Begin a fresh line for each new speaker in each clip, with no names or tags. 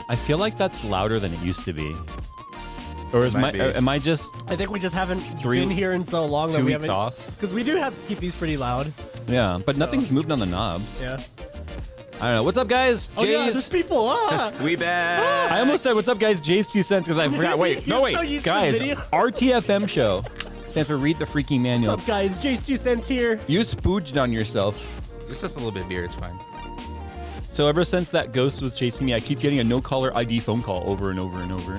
I feel like that's louder than it used to be. Or am I just...
I think we just haven't been here in so long that we haven't...
2 weeks off?
Because we do have to keep these pretty loud.
Yeah, but nothing's moved on the knobs.
Yeah.
I don't know. What's up, guys?
Oh, yeah, there's people.
We back.
I almost said, what's up, guys? Jay's 2 cents because I forgot. Wait, no, wait.
So used to
Guys,
video.
RTFM show stands for Read the Freaking Manual.
What's up, guys? Jay's 2 cents here.
You spooged on yourself.
It's just a little bit of beer. It's fine.
So ever since that ghost was chasing me, I keep getting a no-caller ID phone call over and over and over.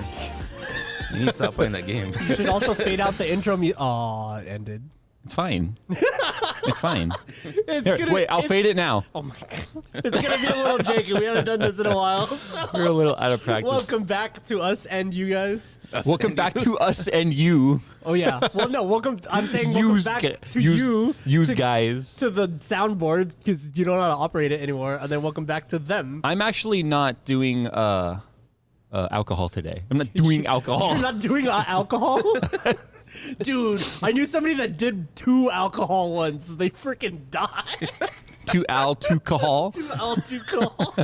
You need to stop playing that game.
You should also fade out the intro. Aw, it ended.
It's fine. It's fine.
It's
Wait, I'll fade it now.
Oh my god. It's gonna be a little janky. We haven't done this in a while. So.
We're a little out of practice.
Welcome back to us and you guys.
Welcome back to us and you.
Oh yeah. Well, no. Welcome. I'm saying welcome back to you.
Use guys.
To the soundboard because you don't know how to operate it anymore, and then welcome back to them.
I'm actually not doing alcohol today. I'm not doing alcohol.
You're not doing alcohol? Dude, I knew somebody that did 2 alcohol once. They freaking died.
2 alcohol.
2 alcohol.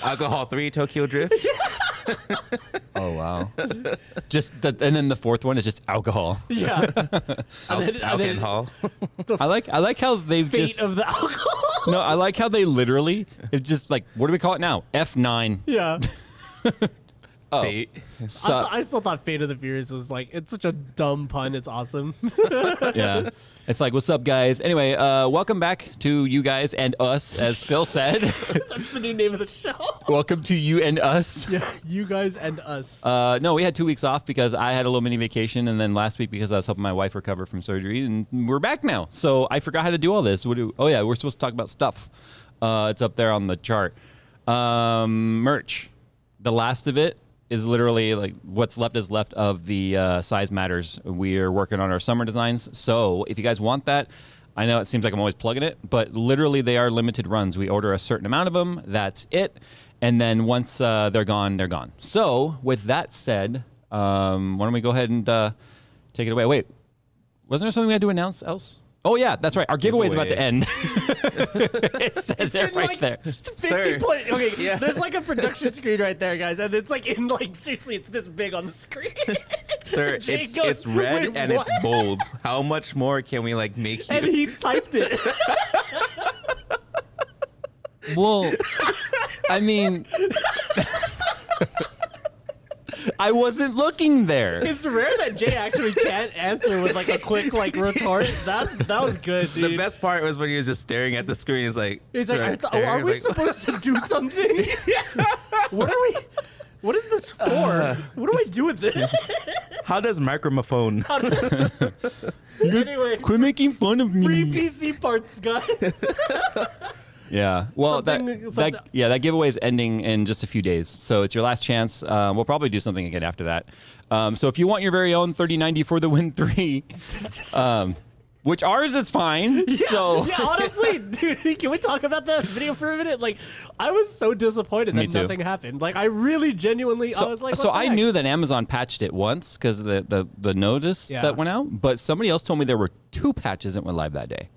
Alcohol 3 Tokyo Drift.
Oh wow. And then the 4th one is just alcohol.
Yeah.
Alcohol.
I like how they've
Fate
just
of the alcohol.
No, I like how they literally it's just like, what do we call it now? F9.
Yeah.
Fate.
I still thought Fate of the Furious was like, it's such a dumb pun. It's awesome.
Yeah. It's like, what's up, guys? Anyway, welcome back to you guys and us, as Phil said.
That's the new name of the show.
Welcome to you and us.
Yeah, you guys and us.
No, we had 2 weeks off because I had a little mini vacation, and then last week because I was helping my wife recover from surgery, and we're back now. So I forgot how to do all this. Oh yeah, we're supposed to talk about stuff. It's up there on the chart. Merch. The last of it is literally like what's left is left of the Size Matters. We are working on our summer designs. So if you guys want that, I know it seems like I'm always plugging it, but literally they are limited runs. We order a certain amount of them. That's it. And then once they're gone, they're gone. So with that said, why don't we go ahead and take it away? Wait, wasn't there something we had to announce else? Oh, yeah, that's right. Our giveaway is about to end. It says it right
like
there.
50 point. Okay,
Yeah.
there's like a production screen right there, guys, and it's like in like seriously, it's this big on the screen.
Sir,
Jay
it's
goes,
red
"Wait,
and
what?"
it's bold. How much more can we like make you?
And he typed it.
Well, I mean, I wasn't looking there.
It's rare that Jay actually can't answer with like a quick like retort. That was good, dude.
The best part was when he was just staring at the screen. He's like,
He's like,
right
are we
like,
supposed to do something? What is this for? What do I do with this?
How does microphone?
Anyway,
Quit making fun of me.
free PC parts, guys.
Yeah. Well,
Something-
that giveaway is ending in just a few days. So it's your last chance. We'll probably do something again after that. So if you want your very own 3090 for the Win 3, which ours is fine.
Yeah,
so
yeah, honestly, dude, can we talk about that video for a minute? Like, I was so disappointed
Me
that
too.
nothing happened. Like, I really genuinely, I was like,
so
what the
I
heck?
knew that Amazon patched it once because the notice
Yeah.
that went out, but somebody else told me there were 2 patches that went live that day.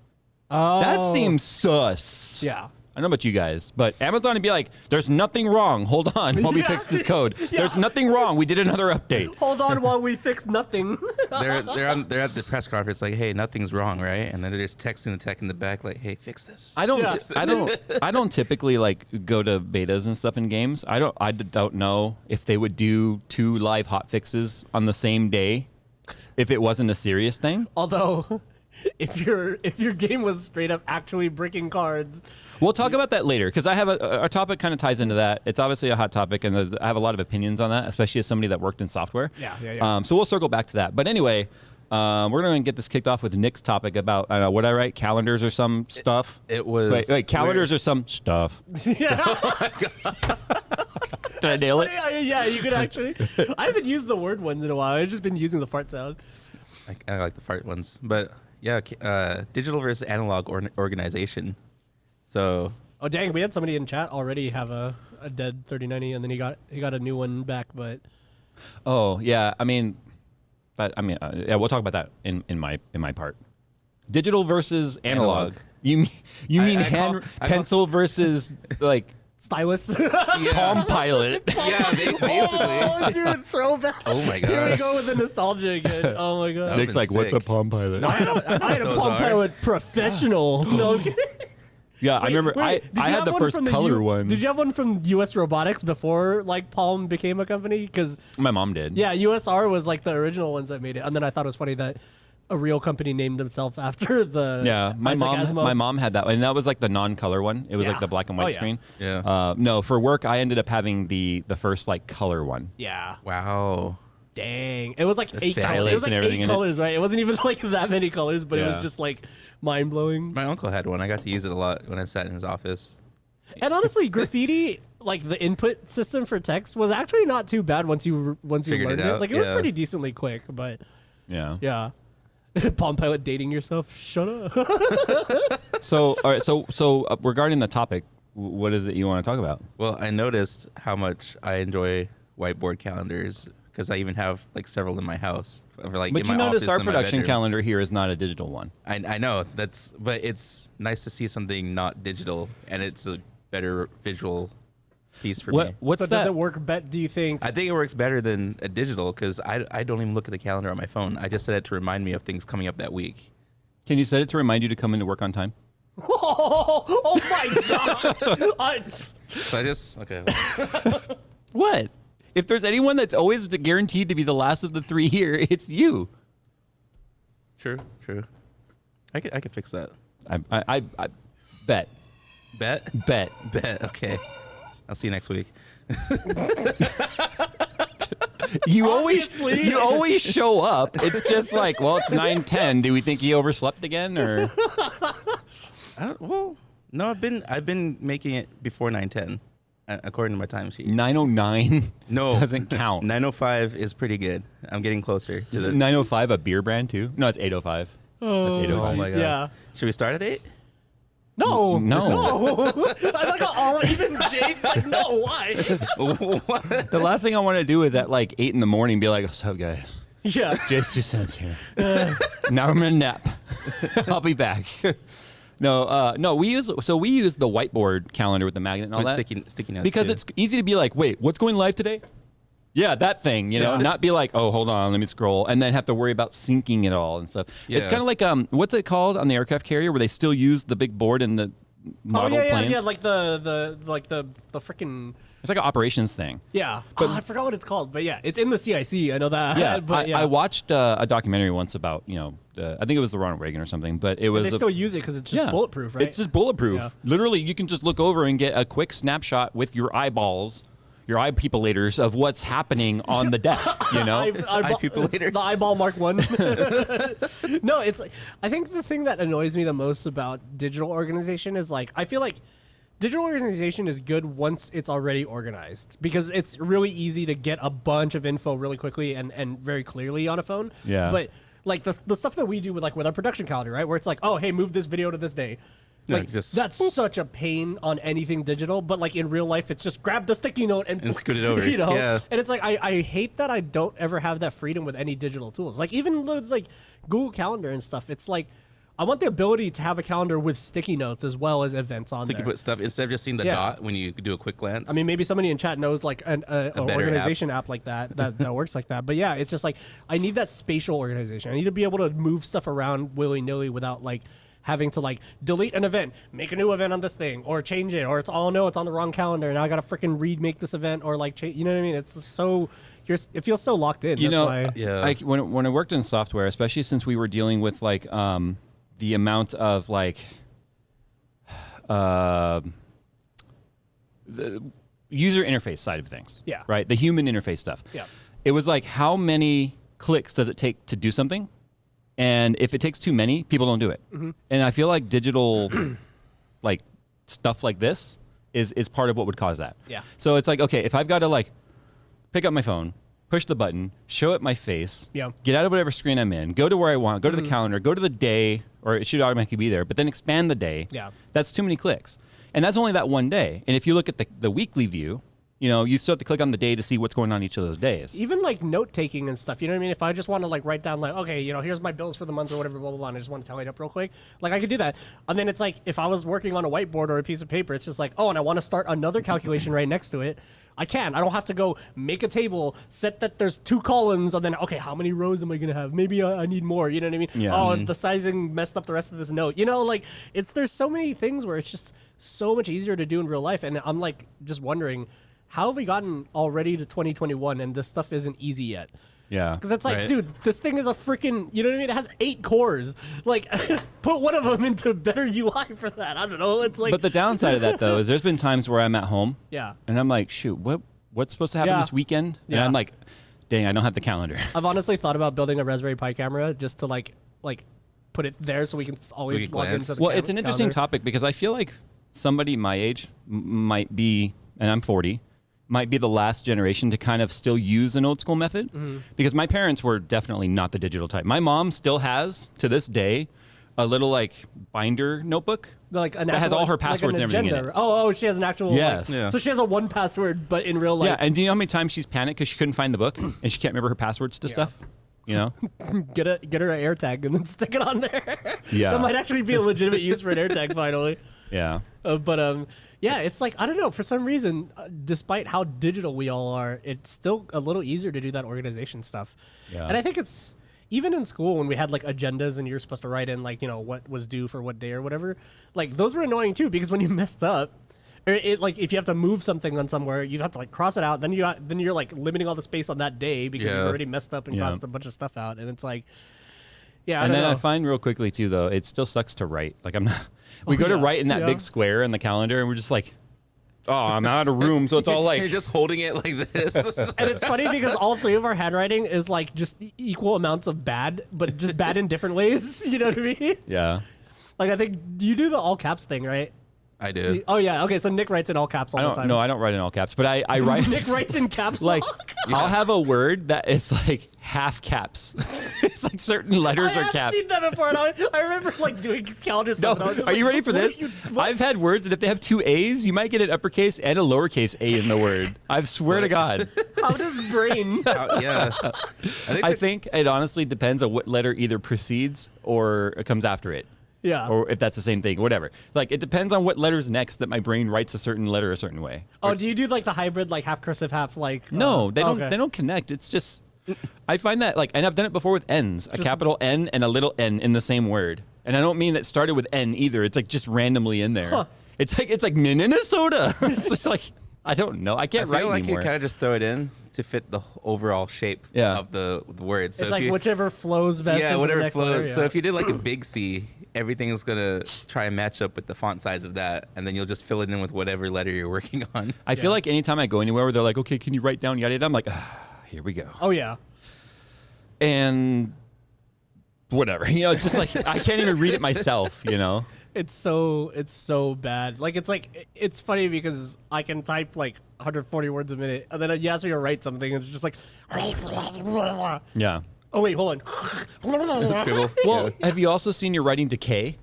Oh,
That seems sus.
yeah.
I don't know about you guys, but Amazon would be like, there's nothing wrong. Hold on while we
Yeah.
fix this code.
Yeah.
There's nothing wrong. We did another update.
Hold on while we fix nothing.
they're at the press conference like, hey, nothing's wrong, right? And then they're just texting the tech in the back like, hey, fix this.
I don't typically like go to betas and stuff in games. I don't know if they would do 2 live hot fixes on the same day if it wasn't a serious thing.
Although, if your game was straight up actually breaking cards,
We'll talk about that later because I have our topic kind of ties into that. It's obviously a hot topic, and I have a lot of opinions on that, especially as somebody that worked in software.
Yeah.
So we'll circle back to that. But anyway, we're going to get this kicked off with Nick's topic about, what I write, calendars or some stuff.
It was
Wait, calendars or some stuff.
yeah.
Did I nail it?
Yeah, you could actually. I haven't used the word ones in a while. I've just been using the fart sound.
I like the fart ones, but yeah, digital versus analog organization. So
Oh dang, we had somebody in chat already have a dead 3090, and then he got a new one back. But
Oh yeah, yeah, we'll talk about that in my part. Digital versus analog. You mean
I call-
pencil versus like
stylus.
Palm Pilot.
Yeah, basically.
Oh, dude, throwback.
Oh my
Here we
gosh.
go with the nostalgia again. Oh my god.
That
Nick's
been
like, what's a
sick.
Palm Pilot?
I had a
Those
Palm
are.
Pilot Professional. No, I'm kidding.
Yeah, I remember.
Wait, did
I
you
had
have
the
one
first
from the
color one.
Did you have one from US Robotics before like Palm became a company? Because
My mom did.
yeah, USR was like the original ones that made it, and then I thought it was funny that a real company named themselves after the
Yeah, my
Isaac
mom.
Asimov.
My mom had that, and that was like the non-color one. It was like
Yeah.
the black and white
Oh, yeah.
screen.
Yeah.
No, for work, I ended up having the first like color one.
Yeah.
Wow.
Dang. It was like eight
stylus
colors. It was like
and everything
eight
in it.
colors, right? It wasn't even like that many colors, but it
Yeah.
was just like mind blowing.
My uncle had one. I got to use it a lot when I sat in his office.
And honestly, graffiti, like the input system for text, was actually not too bad once you
Figured
learned
it
it.
out,
Like it was
yeah.
pretty decently quick, but
Yeah.
yeah. Palm Pilot dating yourself? Shut up.
So, all right. So regarding the topic, what is it you want to talk about?
Well, I noticed how much I enjoy whiteboard calendars because I even have like several in my house. Or, like,
But
in
you
my
notice
office
our
and my
production
bedroom.
calendar here is not a digital one.
I know but it's nice to see something not digital, and it's a better visual piece for me.
What's
So
that?
does it work do you think?
I think it works better than a digital because I don't even look at the calendar on my phone. I just set it to remind me of things coming up that week.
Can you set it to remind you to come into work on time?
Oh my god!
So I just okay.
What? If there's anyone that's always guaranteed to be the last of the three here, it's you.
True. I could fix that.
I bet.
Bet. Okay. I'll see you next week.
You
Obviously.
always show up. It's just like, well, it's 9:10. Do we think he overslept again, or
Well, no, I've been making it before 9:10, according to my timesheet.
9:09?
No,
doesn't count.
9:05 is pretty good. I'm getting closer to the.
9:05 a beer brand too? No, it's 8:05. That's 8:05.
Oh my god.
Yeah.
Should we start at 8?
No.
I like how all even Jay's like, no, why?
What?
The last thing I want to do is at like 8 in the morning be like, "What's up, guys?
Yeah.
Jace just sent here. Now I'm gonna nap. I'll be back." No. We use the whiteboard calendar with the magnet and all that
Sticky notes.
because
too.
it's easy to be like, "Wait, what's going live today?" Yeah, that thing,
Yeah.
not be like, "Oh, hold on, let me scroll," and then have to worry about syncing it all and stuff. It's
Yeah.
kind of like what's it called on the aircraft carrier where they still use the big board and the model planes?
yeah, like the freaking
It's like an operations thing.
yeah. I forgot what it's called, but yeah, it's in the CIC. I know that.
Yeah,
but
I watched a documentary once about I think it was the Ronald Reagan or something, but it was
they still use it because it's just bulletproof, right?
It's just bulletproof.
Yeah.
Literally, you can just look over and get a quick snapshot with your eyeballs, your eye peoplators of what's happening on the deck.
Eye-peoplators.
The eyeball Mark 1. No, it's like I think the thing that annoys me the most about digital organization is like I feel like digital organization is good once it's already organized because it's really easy to get a bunch of info really quickly and very clearly on a phone.
Yeah.
But like the stuff that we do with our production calendar, right? Where it's like, oh, hey, move this video to this day.
Yeah,
Like
just
that's such a pain on anything digital, but like in real life, it's just grab the sticky note and
scoot it over.
You know,
Yeah.
and it's like I hate that I don't ever have that freedom with any digital tools. Like even like Google Calendar and stuff. It's like I want the ability to have a calendar with sticky notes as well as events on
So you
there.
can put stuff instead of just seeing the
Yeah.
dot when you do a quick glance.
I mean, maybe somebody in chat knows like an
better
organization app like that works like that. But yeah, it's just like I need that spatial organization. I need to be able to move stuff around willy nilly without like having to like delete an event, make a new event on this thing, or change it, or it's all no, it's on the wrong calendar. Now I gotta freaking remake this event, or like change. You know what I mean? It's so it feels so locked in.
You
That's
know,
why.
Yeah.
like when I worked in software, especially since we were dealing with like the amount of like the user interface side of things.
Yeah.
Right. The human interface stuff.
Yeah.
It was like, how many clicks does it take to do something? And if it takes too many, people don't do it.
Mm-hmm.
And I feel like digital, like stuff like this is part of what would cause that.
Yeah.
So it's like, okay, if I've got to like pick up my phone, push the button, show it my face,
Yeah.
get out of whatever screen I'm in, go to where I want, go to the calendar, go to the day, or it should automatically be there, but then expand the day.
Yeah.
That's too many clicks. And that's only that one day. And if you look at the weekly view, You know, you still have to click on the day to see what's going on each of those days.
Even like note taking and stuff, you know what I mean? If I just want to like write down like, okay, you know, here's my bills for the month or whatever, blah, blah, blah, and I just want to tally it up real quick, like I could do that. And then it's like, if I was working on a whiteboard or a piece of paper, it's just like, oh, and I want to start another calculation right next to it. I can. I don't have to go make a table, set that there's 2 columns, and then, okay, how many rows am I going to have? Maybe I need more, you know what I mean?
Yeah.
Oh, the sizing messed up the rest of this note. You know, like, there's so many things where it's just so much easier to do in real life. And I'm like, just wondering, how have we gotten already to 2021 and this stuff isn't easy yet?
Yeah.
Because it's like,
Right.
dude, this thing is a freaking, you know what I mean? It has 8 cores. Like, put one of them into better UI for that. I don't know. It's like,
But the downside of that, though, is there's been times where I'm at home
yeah.
and I'm like, shoot, what's supposed to happen
Yeah.
this weekend? And
Yeah.
I'm like, dang, I don't have the calendar.
I've honestly thought about building a Raspberry Pi camera just to like put it there so we can always
you can
log
glance.
into the
Well, it's an interesting
calendar.
topic because I feel like somebody my age might be, and I'm 40, might be the last generation to kind of still use an old school method because my parents were definitely not the digital type. My mom still has, to this day, a little like binder notebook
Like an
that has
actual,
all her
like an
passwords and everything in
agenda.
it.
Oh, she has an actual.
Yes.
Like,
Yeah.
So she has a 1 password, but in real life.
Yeah, and do you know how many times she's panicked because she couldn't find the book and she can't remember her passwords to stuff? You know?
get her an AirTag and then stick it on there.
Yeah.
That might actually be a legitimate use for an AirTag finally.
Yeah.
But yeah, it's like, I don't know, for some reason, despite how digital we all are, it's still a little easier to do that organization stuff.
Yeah.
And I think it's even in school when we had like agendas and you're supposed to write in like, you know, what was due for what day or whatever, like those were annoying too because when you messed up, or it like if you have to move something on somewhere, you have to like cross it out. Then you're like limiting all the space on that day because you've
Yeah.
already messed up and
Yeah.
crossed a bunch of stuff out. And it's like, yeah,
And
I
then
don't
I
know.
find real quickly too, though, it still sucks to write. Like I'm not. We go to
yeah.
write in that
Yeah.
big square in the calendar, and we're just like, oh, I'm out of room, so it's all
You're
like,
just holding it like this.
And it's funny because all 3 of our handwriting is like just equal amounts of bad, but just bad in different ways. You know what I mean?
yeah.
Like I think you do the all caps thing, right?
I did.
Oh yeah. Okay, so Nick writes in all caps all
I
the
don't.
time.
No, I don't write in all caps, but I write
Nick writes in caps
like
lock.
I'll have a word that is like half caps. It's like certain letters
I
are
have
capped.
seen that before. And I remember like doing calendar
No,
stuff. And I was just
are
like,
you ready for
what
this?
are you- what?
I've had words that if they have 2 A's, you might get an uppercase and a lowercase A in the word. I swear to God.
How does brain?
Yeah.
I think it honestly depends on what letter either precedes or comes after it.
Yeah.
Or if that's the same thing, whatever. Like it depends on what letter's next that my brain writes a certain letter a certain way.
Oh, do you do like the hybrid, like half cursive, half like?
No, they don't.
okay.
They don't connect. It's just. I find that like, and I've done it before with N's, a capital N and a little N in the same word, and I don't mean that started with N either. It's like just randomly in there.
Huh.
It's like Minnesota. It's just like I don't know. I
I
can't write
feel like
anymore.
you kind of just throw it in to fit the overall shape
Yeah.
of the words. So
It's
if
like
you,
whichever flows best.
yeah,
into
whatever
the next
flows.
letter,
So
yeah.
if you did like a big C, everything's gonna try and match up with the font size of that, and then you'll just fill it in with whatever letter you're working on.
I feel like anytime I go anywhere where they're like, okay, can you write down yada yada? I'm like, here we go.
Oh yeah.
And whatever. You know, it's just like I can't even read it myself, you know?
It's so bad. Like it's funny because I can type like 140 words a minute, and then you ask me to write something, and it's just like,
Yeah.
oh wait, hold on.
Scribble.
Well, have you also seen your writing decay?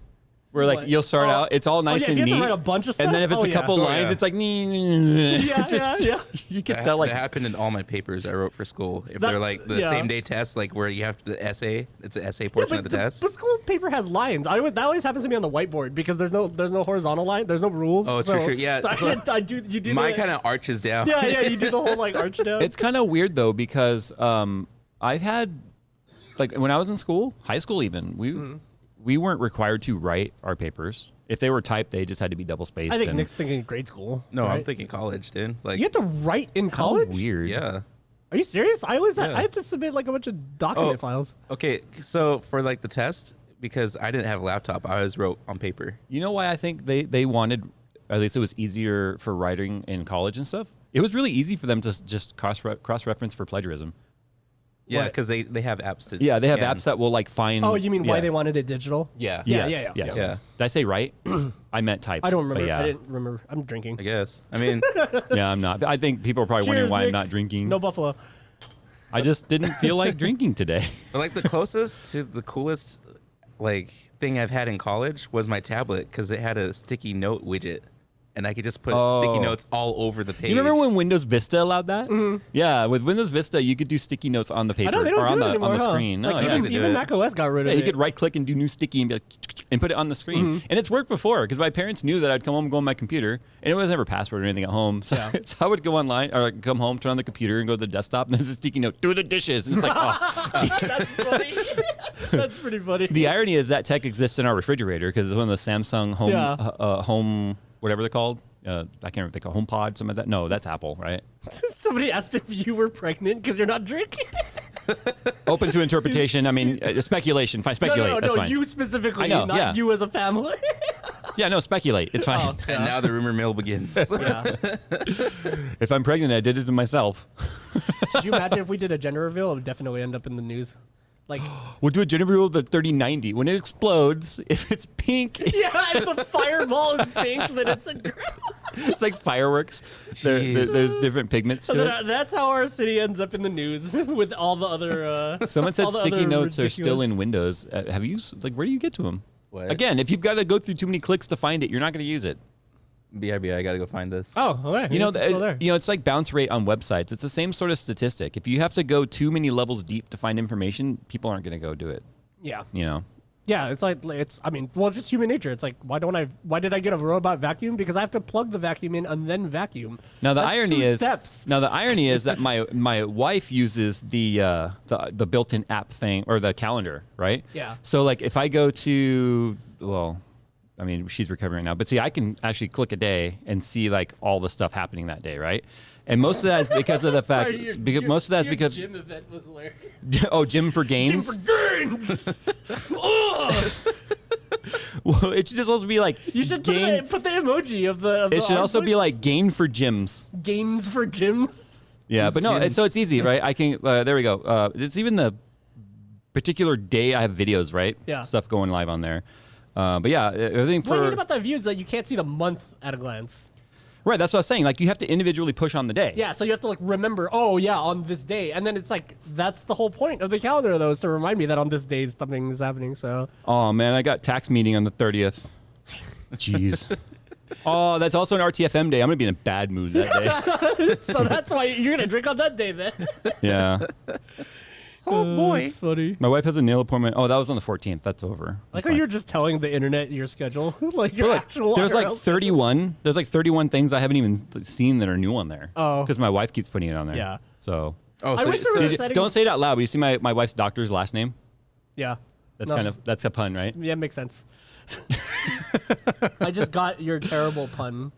Where like
What?
you'll start
Oh.
out, it's all nice
yeah, if
and
you have to
neat.
write a bunch of
And then if
stuff?
it's
Oh,
a
yeah.
couple
Oh,
lines,
yeah.
it's like
Yeah.
You can
That,
tell like
that happened in all my papers I wrote for school. If
That-
they're like the
yeah.
same day tests, like where you have the essay, it's an essay portion of the test.
But school paper has lines. That always happens to me on the whiteboard because there's no horizontal line. There's no rules.
Oh,
so,
true. Yeah,
So
so
I do. You do.
Mine
the,
kind of arches down.
Yeah. You do the whole like arch down.
it's kind of weird though because I've had like when I was in school, high school even, we weren't required to write our papers. If they were typed, they just had to be double spaced.
I think
and
Nick's thinking grade school.
No, I'm
right?
thinking college, dude. Like,
You have to write in
how
college.
weird.
yeah.
Are you serious? I always
Yeah.
I had to submit like a bunch of document
Oh.
files.
Okay, so for like the test, because I didn't have a laptop, I always wrote on paper.
You know why I think they wanted, at least it was easier for writing in college and stuff? It was really easy for them to just cross-reference for plagiarism.
Yeah,
What?
because they have apps to.
Yeah, they have
scan.
apps that will like find.
Oh, you mean why
yeah.
they wanted it digital?
Yeah.
Yeah,
Yes,
yeah.
yes.
Yeah.
Did I say right? I meant typed.
I don't
but
remember.
Yeah.
I didn't remember. I'm drinking.
I guess. I mean,
Yeah, I'm not. I think people are probably wondering
Cheers,
why I'm
Nick.
not drinking.
No buffalo.
I just didn't feel like drinking today.
but like the closest to the coolest like thing I've had in college was my tablet because it had a sticky note widget. and I could just put sticky notes all over the page.
You remember when Windows Vista allowed that? Yeah, with Windows Vista, you could do sticky notes on the paper
I know they don't
or
do
on
it
the
anymore,
on the
huh?
screen. No,
Like
yeah.
even Mac OS got rid of
Yeah,
it.
you could right click and do new sticky and be like, and put it on the screen. And it's worked before because my parents knew that I'd come home and go on my computer, and it was never password or anything at home. So, so I would go online or like come home, turn on the computer, and go to the desktop, and there's a sticky note, do the dishes, and it's like, oh.
That's funny. That's pretty funny.
The irony is that tech exists in our refrigerator because it's one of the Samsung home home whatever they're called. I can't remember what they call HomePod, something like that. No, that's Apple, right?
Somebody asked if you were pregnant because you're not drinking.
Open to interpretation. I mean, speculation. Fine, speculate.
No,
That's fine.
you specifically,
I know,
not
yeah.
you as a family.
Yeah, no, speculate. It's fine.
Oh,
And now the rumor mill begins.
yeah.
If I'm pregnant, I did it to myself.
Could you imagine if we did a gender reveal? It would definitely end up in the news. Like,
We'll do a gender reveal of the 3090. When it explodes, if it's pink,
yeah, if the fireball is pink, then it's a girl.
it's like fireworks. There's different pigments
So
to
then,
it.
that's how our city ends up in the news with all the other.
Someone said
all the
sticky
other
notes are still
ridiculous-
in Windows. Have you, where do you get to them?
What?
Again, if you've got to go through too many clicks to find it, you're not going to use it.
BRB, I gotta go find this.
Oh, okay.
You know,
It's still there.
it's like bounce rate on websites. It's the same sort of statistic. If you have to go too many levels deep to find information, people aren't going to go do it.
Yeah.
You know,
Yeah, it's like I mean, well, it's just human nature. It's like why did I get a robot vacuum? Because I have to plug the vacuum in and then vacuum.
now the
That's
irony
2
is
steps.
now the irony is that my wife uses the built-in app thing or the calendar, right?
Yeah.
So like if I go to I mean, she's recovering now, but see, I can actually click a day and see like all the stuff happening that day, right? And most of that is because of the fact, most of that is because
gym event was hilarious.
Gym for gains.
Gym for gains. Ugh.
Well, it should just also be like
You should
gain.
put the emoji of the.
It should also be like gain for gyms.
gains for gyms.
Yeah, but no,
gyms?
so it's easy, right? I can. There we go. It's even the particular day I have videos, right?
Yeah.
Stuff going live on there. But yeah, everything
What I
for
hate about that view is that you can't see the month at a glance.
right. That's what I was saying. Like you have to individually push on the day.
Yeah, so you have to like remember. Oh yeah, on this day, and then it's like that's the whole point of the calendar, though, is to remind me that on this day something is happening. So
Oh man, I got tax meeting on the 30th. Jeez. Oh, that's also an RTFM day. I'm gonna be in a bad mood that day.
so that's why you're gonna drink on that day then.
Yeah.
Oh boy.
It's funny.
My wife has a nail appointment. Oh, that was on the 14th. That's over.
Like how you're just telling the internet your schedule, like your
Look,
actual.
there's like
IRL
31. There's like 31 things I haven't even seen that are new on there.
Oh.
because my wife keeps putting it on there.
Yeah.
So
Oh,
I wish there was a
Did you-
setting.
don't say it out loud. But you see my wife's doctor's last name?
Yeah.
That's
No.
that's a pun, right?
Yeah, makes sense. I just got your terrible pun.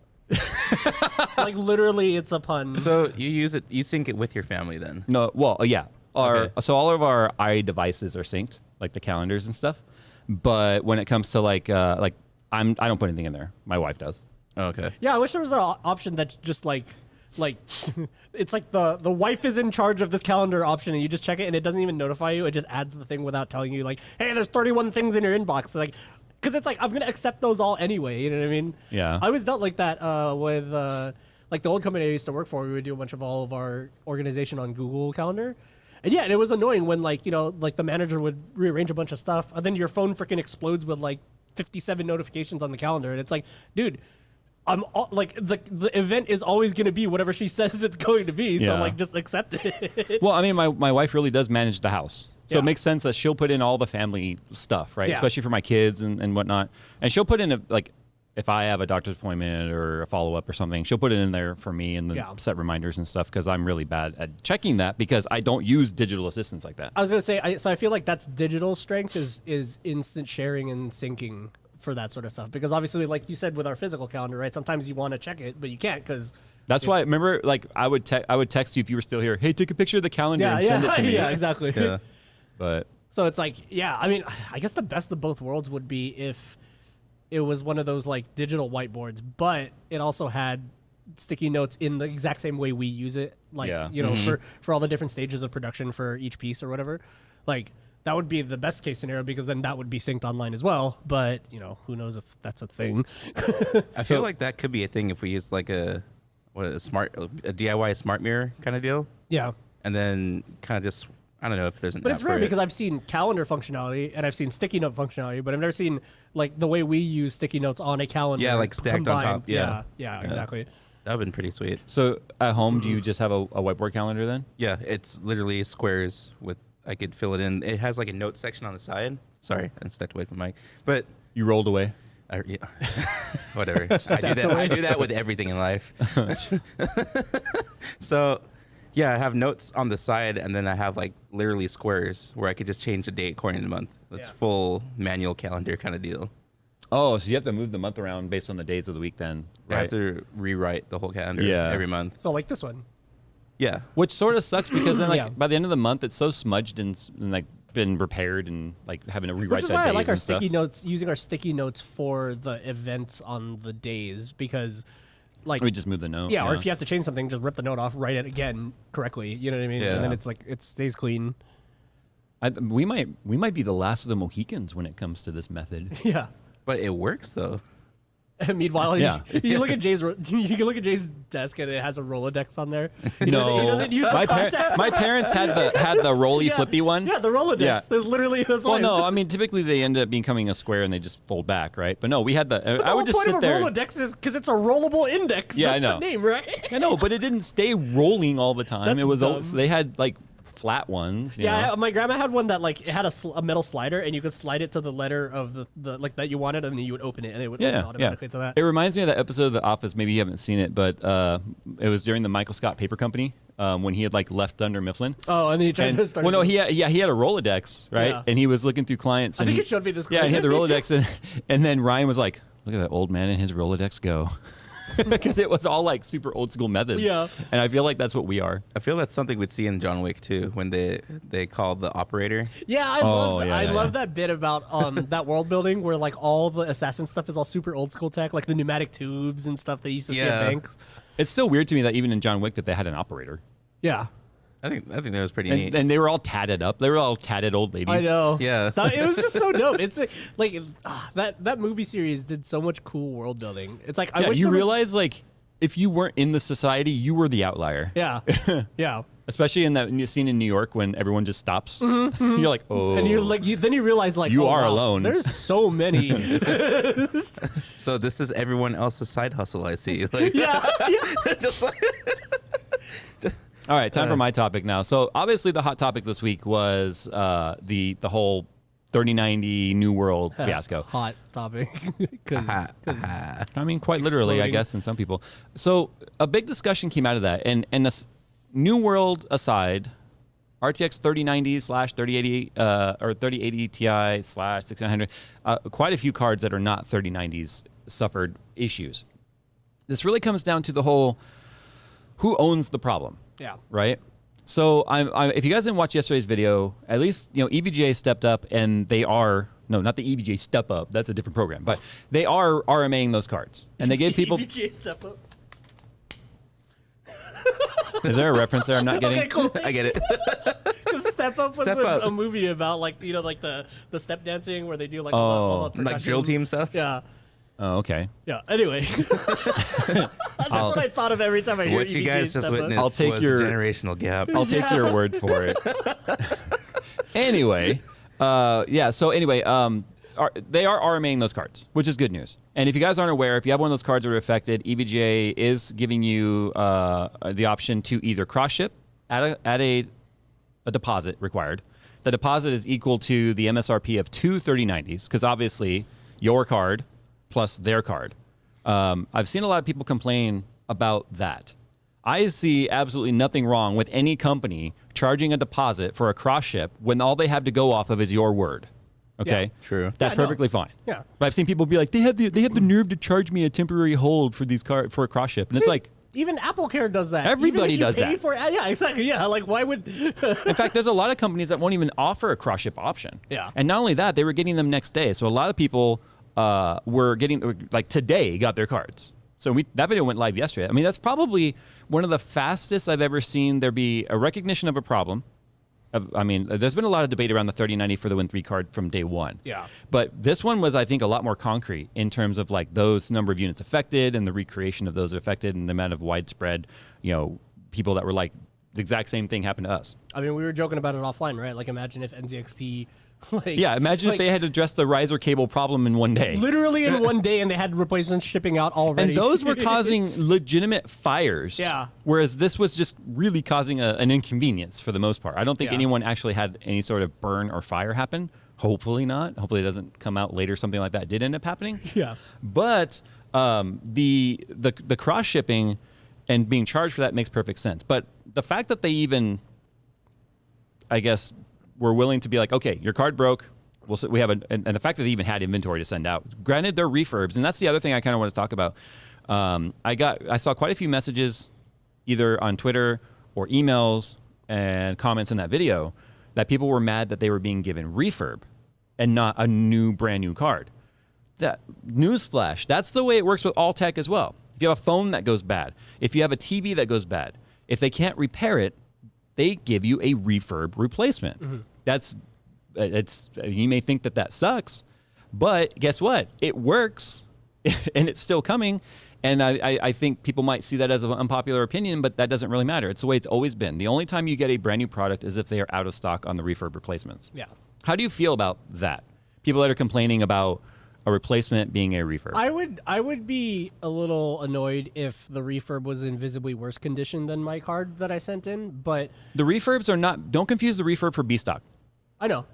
Like literally, it's a pun.
So you use it, you sync it with your family then?
No. Well, yeah.
Okay.
So all of our iDevices are synced, like the calendars and stuff. But when it comes to I don't put anything in there. My wife does.
Oh, okay.
Yeah, I wish there was an option that's just like it's like the wife is in charge of this calendar option, and you just check it, and it doesn't even notify you. It just adds the thing without telling you, like, hey, there's 31 things in your inbox. Like, because it's like I'm gonna accept those all anyway. You know what I mean?
Yeah.
I was dealt like that with like the old company I used to work for. We would do a bunch of all of our organization on Google Calendar. And yeah, and it was annoying when like the manager would rearrange a bunch of stuff, and then your phone freaking explodes with like 57 notifications on the calendar, and it's like, dude, like the event is always going to be whatever she says it's going to be, so
Yeah.
like just accept it.
Well, I mean, my wife really does manage the house. So
Yeah.
it makes sense that she'll put in all the family stuff, right?
Yeah.
Especially for my kids and whatnot. And she'll put in if I have a doctor's appointment or a follow-up or something, she'll put it in there for me and then
Yeah.
set reminders and stuff because I'm really bad at checking that because I don't use digital assistants like that.
I was gonna say, I feel like that's digital strength is instant sharing and syncing for that sort of stuff, because obviously, like you said with our physical calendar, right? Sometimes you want to check it, but you can't because
That's why, remember, like I would text you if you were still here. Hey, take a picture of the calendar and send it to me.
yeah, exactly.
Yeah.
But
So it's like, yeah, I mean, I guess the best of both worlds would be if it was one of those like digital whiteboards, but it also had sticky notes in the exact same way we use it, like
Yeah.
for all the different stages of production for each piece or whatever. Like that would be the best case scenario, because then that would be synced online as well. But who knows if that's a thing.
I feel like that could be a thing if we use like a DIY smart mirror kind of deal,
Yeah.
and then kind of just I don't know if there's an
But
app
it's rare
for
because
it.
I've seen calendar functionality and I've seen sticky note functionality, but I've never seen like the way we use sticky notes on a calendar.
Yeah, like stacked on
combined.
top. Yeah.
Yeah, exactly.
That would have been pretty sweet.
So at home, do you just have a whiteboard calendar then?
Yeah, it's literally squares with, I could fill it in. It has like a note section on the side. Sorry, I stepped away from the mic. But
You rolled away.
yeah. Whatever. I do that with everything in life. So, yeah, I have notes on the side, and then I have like literally squares where I could just change the date according to the month. That's
Yeah.
full manual calendar kind of deal.
Oh, so you have to move the month around based on the days of the week then,
I have
right?
to rewrite the whole calendar
Yeah.
every month.
So like this one.
Yeah.
Which sort of sucks because then like
Yeah.
by the end of the month it's so smudged and like been repaired and like having to rewrite
Which is
that
why I
days
like our
and stuff.
sticky notes, using our sticky notes for the events on the days, because like
We just move the note.
or if you have to change something, just rip the note off, write it again correctly. You know what I mean?
Yeah.
And then it's like it stays clean.
we might be the last of the Mohicans when it comes to this method.
Yeah.
But it works, though.
And meanwhile,
Yeah.
you look at Jay's you can look at Jay's desk and it has a Rolodex on there. He
No,
doesn't use the
my,
contacts.
my parents had the roly flippy one.
Yeah, the Rolodex.
Yeah.
There's literally that's
Well,
why
no, I mean typically they end up becoming a square and they just fold back, right? But no, we had the.
But the
I
whole
would just
point
sit
of a
there.
Rolodex is because it's a rollable index.
Yeah, I
That's
know.
the name, right?
I know, but it didn't stay rolling all the time.
That's
it was
dumb.
so they had like flat ones. You
Yeah,
know?
my grandma had one that like it had a metal slider, and you could slide it to the letter of the like that you wanted, and then you would open it, and it would open
Yeah,
automatically
yeah.
to that.
It reminds me of that episode of The Office. Maybe you haven't seen it, but it was during the Michael Scott Paper Company when he had like left Dunder Mifflin.
Oh, and then you tried
And,
to start.
well, no, he had a Rolodex, right?
Yeah.
And he was looking through clients.
I
And
think it showed me this
Yeah, and he had the
clip.
Rolodex, and then Ryan was like, "Look at that old man and his Rolodex go," because it was all like super old school methods.
Yeah.
And I feel like that's what we are.
I feel that's something we'd see in John Wick, too, when they call the operator.
Yeah, I
Oh,
love
yeah,
I
yeah,
love
yeah.
that bit about that world building where like all the assassin stuff is all super old school tech, like the pneumatic tubes and stuff they used to see at
Yeah.
banks.
It's still weird to me that even in John Wick that they had an operator.
Yeah.
I think that was pretty neat.
And they were all tatted up. They were all tatted old ladies.
I know.
Yeah.
It was just so dope. It's like that movie series did so much cool world building. It's like I
Yeah,
wish
you
there was-
realize like if you weren't in the society, you were the outlier.
Yeah. Yeah.
Especially in that scene in New York when everyone just stops. You're like, oh.
And you're like then you realize like
You
oh,
are
wow,
alone.
There's so many.
So this is everyone else's side hustle, I see. Like,
yeah.
just like,
All right, time for my topic now. So obviously the hot topic this week was the whole 3090 New World fiasco.
Hot topic. Because
I mean, quite literally, I
Exploding.
guess, in some people. So a big discussion came out of that, and this New World aside, RTX 3090 slash 3080 or 3080 Ti slash 6900, quite a few cards that are not 3090s suffered issues. This really comes down to the whole who owns the problem,
yeah.
right? So if you guys didn't watch yesterday's video, at least EVGA stepped up, and they are. No, not the EVGA Step Up. That's a different program. But they are RMAing those cards. And they gave people...
EVGA step up.
Is there a reference there I'm not getting?
Okay, cool.
I get it.
Step Up was
Step Up.
a movie about like like the step dancing where they do like
Oh.
all the
Like drill
percussion.
team stuff?
Yeah.
Oh, okay.
Yeah. Anyway, that's what I thought of every time I hear
What you
EVGA
guys just
Step Up.
witnessed
I'll take
was
your-
a generational gap.
I'll take your word for it. Anyway, yeah. So anyway, they are RMAing those cards, which is good news. And if you guys aren't aware, if you have one of those cards that are affected, EVGA is giving you the option to either cross ship at a deposit required. The deposit is equal to the MSRP of two 3090s, because obviously your card plus their card. I've seen a lot of people complain about that. I see absolutely nothing wrong with any company charging a deposit for a cross ship when all they have to go off of is your word. Okay,
Yeah,
true.
That's
Yeah, no.
perfectly fine.
Yeah.
But I've seen people be like, they have the nerve to charge me a temporary hold for these for a cross ship, and it's like,
Even Apple Care does that.
Everybody
Even
does
if you pay
that.
For, yeah, exactly. Yeah, like why would?
in fact, there's a lot of companies that won't even offer a cross ship option.
Yeah.
And not only that, they were getting them next day. So a lot of people were getting like today got their cards. So that video went live yesterday. I mean, that's probably one of the fastest I've ever seen there be a recognition of a problem. I mean, there's been a lot of debate around the 3090 for the Win3 card from day one.
Yeah.
But this one was, I think, a lot more concrete in terms of like those number of units affected and the recreation of those affected and the amount of widespread, people that were like the exact same thing happened to us.
I mean, we were joking about it offline, right? Like, imagine if NZXT, like,
Yeah, imagine if they had addressed the riser cable problem in one day.
literally in one day, and they had replacements shipping out already.
And those were causing legitimate fires.
Yeah.
Whereas this was just really causing an inconvenience for the most part. I don't think anyone actually had any sort of burn or fire happen. Hopefully not. Hopefully it doesn't come out later. Something like that did end up happening.
Yeah.
But the cross shipping and being charged for that makes perfect sense. But the fact that they even, I guess, were willing to be like, okay, your card broke. We have and the fact that they even had inventory to send out. Granted, they're refurbs, and that's the other thing I kind of want to talk about. I saw quite a few messages, either on Twitter or emails and comments in that video, that people were mad that they were being given refurb and not a brand new card. That newsflash, that's the way it works with all tech as well. If you have a phone that goes bad, if you have a TV that goes bad, if they can't repair it, they give you a refurb replacement. Mm-hmm. You may think that sucks, but guess what? It works, and it's still coming. And I think people might see that as an unpopular opinion, but that doesn't really matter. It's the way it's always been. The only time you get a brand new product is if they are out of stock on the refurb replacements.
Yeah.
How do you feel about that? People that are complaining about a replacement being a refurb.
I would be a little annoyed if the refurb was in visibly worse condition than my card that I sent in, but
the refurbs are not. Don't confuse the refurb for B stock.
I know.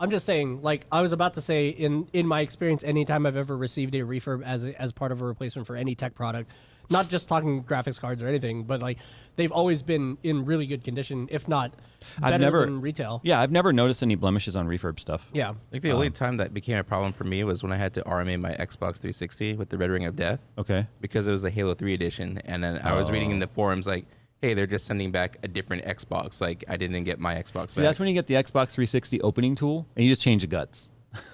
I'm just saying, like I was about to say, in my experience, anytime I've ever received a refurb as part of a replacement for any tech product, not just talking graphics cards or anything, but like they've always been in really good condition, if not better than retail.
Yeah, I've never noticed any blemishes on refurb stuff.
Yeah.
I think the only time that became a problem for me was when I had to RMA my Xbox 360 with the Red Ring of Death.
Okay.
Because it was a Halo 3 edition, and then I was reading in the forums like, hey, they're just sending back a different Xbox. Like, I didn't get my Xbox
See,
back.
that's when you get the Xbox 360 opening tool, and you just change the guts.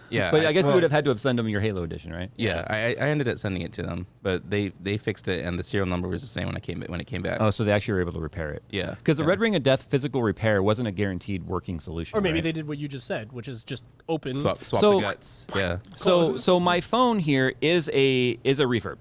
Yeah.
But I guess you would have had to have sent them your Halo edition, right?
Yeah, I ended up sending it to them, but they fixed it, and the serial number was the same when it came back.
Oh, so they actually were able to repair it.
Yeah.
Because the Red Ring of Death physical repair wasn't a guaranteed working solution.
Or maybe
right?
they did what you just said, which is just open.
Swap
So-
the guts. Yeah.
So my phone here is a refurb,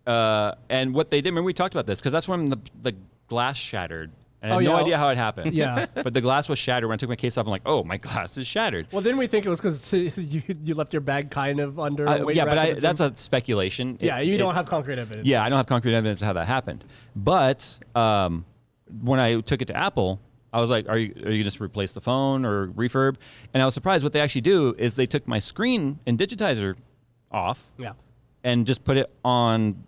and what they did. Remember we talked about this because that's when the glass shattered. And I had no idea how it happened.
Yeah.
But the glass was shattered. When I took my case off, I'm like, oh, my glass is shattered.
Well, then we think it was because you left your bag kind of under.
Yeah, but that's a speculation.
Yeah, you don't have concrete evidence.
Yeah, I don't have concrete evidence of how that happened. But when I took it to Apple, I was like, are you just replace the phone or refurb? And I was surprised. What they actually do is they took my screen and digitizer off and just put it on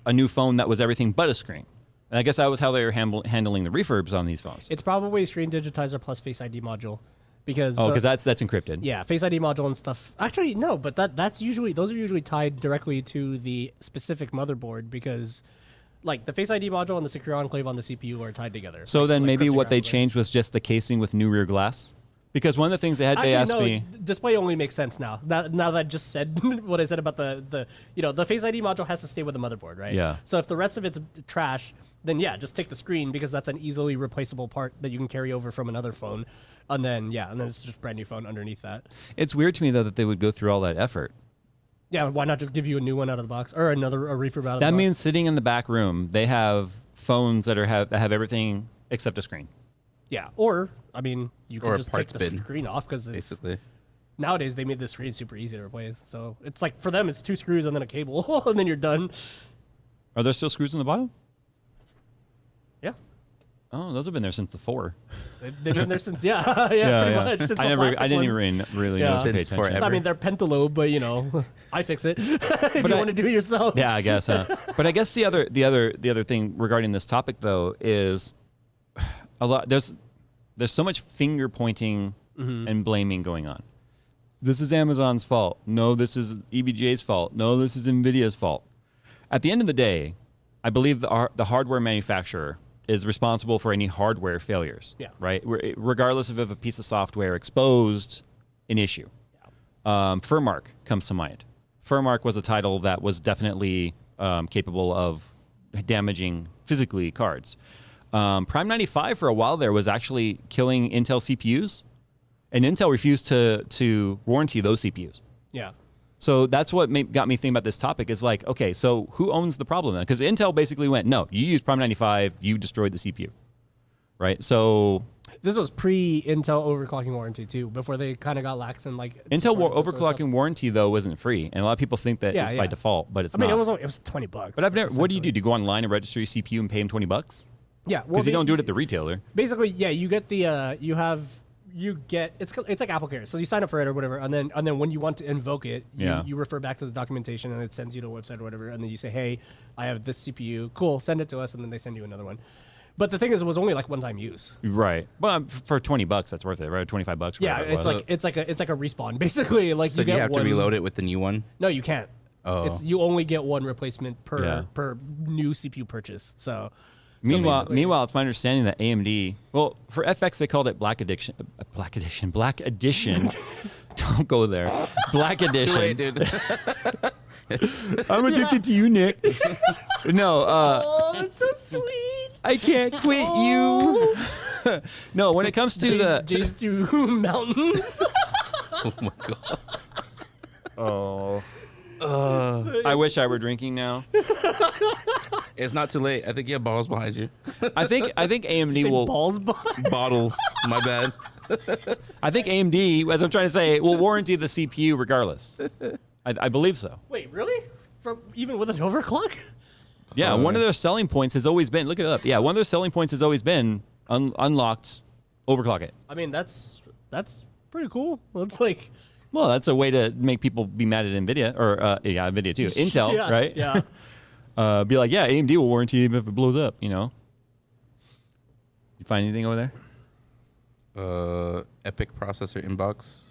a new phone that was everything but a screen. And I guess that was how they were handling the refurbs on these phones.
It's probably screen digitizer plus Face ID module, because
that's encrypted.
Yeah, Face ID module and stuff. Actually, no, but those are usually tied directly to the specific motherboard, because like the Face ID module and the Secure Enclave on the CPU are tied together.
So then maybe what they
cryptographically.
changed was just the casing with new rear glass. Because one of the things they asked me.
Display only makes sense now. Now that I just said what I said about the Face ID module has to stay with the motherboard, right?
Yeah.
So if the rest of it's trash, then yeah, just take the screen, because that's an easily replaceable part that you can carry over from another phone, and then it's just a brand new phone underneath that.
It's weird to me though that they would go through all that effort.
Yeah, why not just give you a new one out of the box, or a refurb out of the box?
That means sitting in the back room, they have phones that have everything except a screen.
Yeah, or I mean, you
Or
can
a
just take
parts
the
bin,
screen off, because
basically.
nowadays they made the screen super easy to replace. So it's like, for them, it's 2 screws and then a cable, and then you're done.
Are there still screws in the bottom?
Yeah.
Oh, those have been there since the 4.
They've been there since, pretty much. Since
I didn't even really
Yeah.
know to pay
Since
attention.
forever.
I mean, they're pentalobe, but I fix it if you want to do it yourself.
Yeah, I guess. But I guess the other thing regarding this topic though is a lot. There's so much finger pointing and blaming going on. This is Amazon's fault. No, this is EVGA's fault. No, this is NVIDIA's fault. At the end of the day, I believe the hardware manufacturer is responsible for any hardware failures.
Yeah.
Right. Regardless of if a piece of software exposed an issue. Furmark comes to mind. Furmark was a title that was definitely capable of damaging physically cards. Prime 95 for a while there was actually killing Intel CPUs, and Intel refused to warranty those CPUs.
Yeah.
So that's what got me thinking about this topic. Is like, okay, so who owns the problem then? Because Intel basically went, no, you used Prime 95, you destroyed the CPU, right? So
This was pre-Intel overclocking warranty too, before they kind of got lax and like
Intel
supported that sort of stuff.
overclocking warranty though wasn't free, and a lot of people think that
Yeah,
it's by
yeah.
default, but it's
I mean,
not.
it was $20.
But I've never. What do you do?
essentially.
Do you go online and register your CPU and pay them $20?
Yeah, well,
Because you don't do it at the retailer.
Basically, yeah, you get the it's like Apple Care. So you sign up for it or whatever, and then when you want to invoke it, you refer back to the documentation and it sends you to a website or whatever, and then you say, hey, I have this CPU, cool, send it to us, and then they send you another one. But the thing is, it was only like one-time use.
Right. Well, for $20, that's worth it, right? $25.
Yeah,
whatever it
it's
was.
like it's like a respawn basically. Like
So
you
do
get
you have
one,
to reload it with the new one?
No, you can't.
Oh.
You only get one replacement per
Yeah.
per new CPU purchase. So
Meanwhile, it's my understanding that AMD, well, for FX they called it Black Edition. Don't go there. Black Edition.
Wait, dude.
I'm addicted to you, Nick. No,
oh, that's so sweet.
I can't quit you. No, when it comes to
J's to mountains.
Oh my god.
I wish I were drinking now.
It's not too late. I think you have bottles behind you.
I think AMD
Say
will.
balls behind.
Bottles. My bad.
I think AMD, as I'm trying to say, will warranty the CPU regardless. I believe so.
Wait, really? Even with an overclock?
Yeah, one of their selling points has always been. Look it up. Yeah, one of their selling points has always been unlocked, overclock it.
I mean, that's pretty cool. It's like
Well, that's a way to make people be mad at NVIDIA, or NVIDIA too. Intel,
yeah,
right?
Yeah.
Be like, yeah, AMD will warranty even if it blows up, you know? You find anything over there?
Epic processor inbox.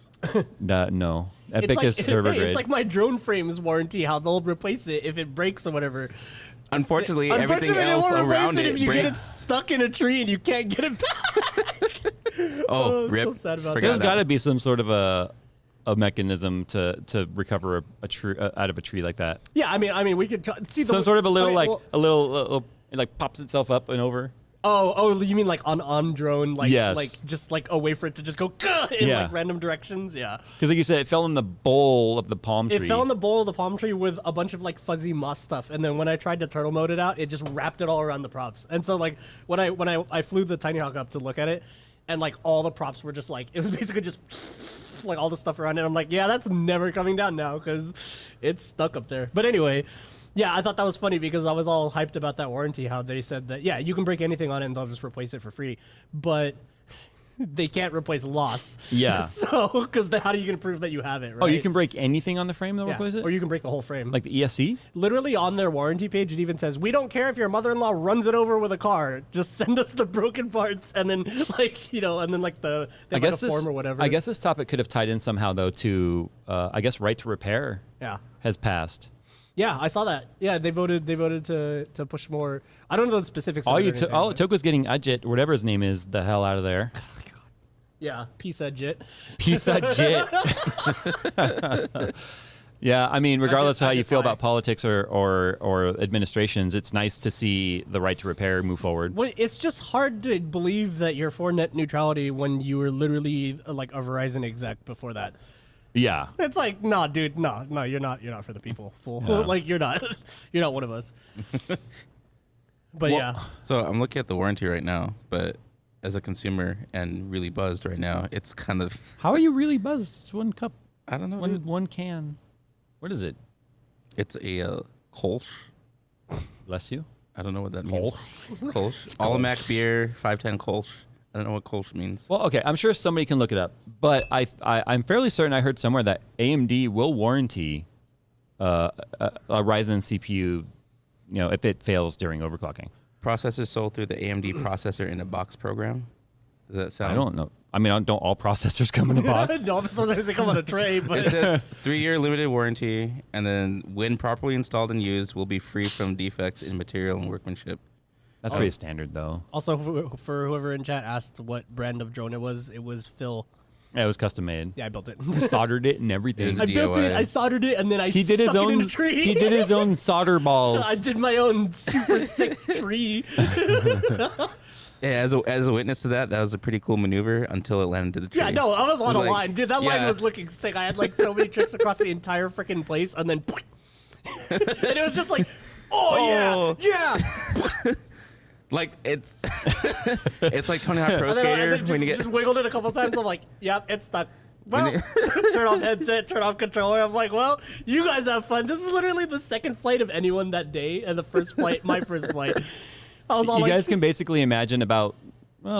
No. Epic
It's
is server grade.
It's like my drone frames warranty, how they'll replace it if it breaks or whatever.
Unfortunately, everything
they
else
won't
around
replace
it
if you get it
breaks.
stuck in a tree and you can't get it back.
Oh,
I'm
rip.
so sad about
Forgot
There's
that.
got to be some sort of a mechanism to recover a tree out of a tree like that.
Yeah, I mean, we could see
Some sort of a little
okay,
like
well-
a little it like pops itself up and over.
Oh, you mean like on drone, like
Yes.
like just like a way for it to just go in
Yeah.
like random directions? Yeah.
Because like you said, it fell in the bowl of the palm tree.
It fell in the bowl of the palm tree with a bunch of like fuzzy moss stuff, and then when I tried to turtle mode it out, it just wrapped it all around the props. And so like when I flew the Tiny Hawk up to look at it, and like all the props were just like it was basically just like all the stuff around it. I'm like, yeah, that's never coming down now because it's stuck up there. But anyway. Yeah, I thought that was funny because I was all hyped about that warranty, how they said that, yeah, you can break anything on it and they'll just replace it for free. But they can't replace loss.
Yeah.
So, because how are you going to prove that you have it, right?
Oh, you can break anything on the frame that
Yeah.
replace it?
Or you can break the whole frame.
Like the ESC?
Literally on their warranty page, it even says, we don't care if your mother-in-law runs it over with a car. Just send us the broken parts. And then, like, and then, like, they have like a form or whatever.
I guess this topic could have tied in somehow, though, to, I guess, right to repair
Yeah.
has passed.
Yeah, I saw that. Yeah, they voted to push more. I don't know the specifics.
All
of it or
it
anything, but-
took was getting Ajit, whatever his name is, the hell out of there.
Yeah, piece of jit.
Piece of jit. Yeah, I mean, regardless of how you feel about politics or administrations, it's nice to see the right to repair move forward.
Well, it's just hard to believe that you're for net neutrality when you were literally like a Verizon exec before that.
Yeah.
It's like, nah, dude, no, you're not for the people, fool.
Yeah.
Like you're not one of us. But yeah,
So I'm looking at the warranty right now, but as a consumer and really buzzed right now, it's kind of,
How are you really buzzed? It's one cup,
I don't know.
one
dude.
one can. What is it?
It's a Kolsch.
Bless you.
I don't know what that means. Kolsch. Alamac beer, 510 Kolsch. I don't know what Kolsch means.
Well, okay, I'm sure somebody can look it up, but I'm fairly certain I heard somewhere that AMD will warranty a Ryzen CPU, if it fails during overclocking.
Processors sold through the AMD processor in a box program. Does that sound?
I don't know. I mean, don't all processors come in a box?
no, sometimes they come on a tray,
It
but
says 3-year limited warranty, and then when properly installed and used, will be free from defects in material and workmanship.
That's pretty standard, though.
also for whoever in chat asked what brand of drone it was Phil.
Yeah, it was custom made.
Yeah, I built it.
Soldered it and everything.
It was
I built it.
DIY.
I soldered it, and then I
He did his
stuck it in
own.
a tree.
He did his own solder balls.
I did my own super sick tree.
Yeah, as a witness to that, that was a pretty cool maneuver until it landed to the tree.
Yeah, no, I was on a
like-
line, dude. That line
yeah.
was looking sick. I had like so many tricks across the entire freaking place, and then, and it was just like, oh. Yeah.
Like it's it's like Tony Hawk Pro
And then,
Skater
just,
when you get
just wiggled it a couple times. I'm like, yep, it's stuck. Well, turn off headset, turn off controller. I'm like, well, you guys have fun. This is literally the second flight of anyone that day, and the first flight, my first flight. I was all
You
like,
guys can basically imagine about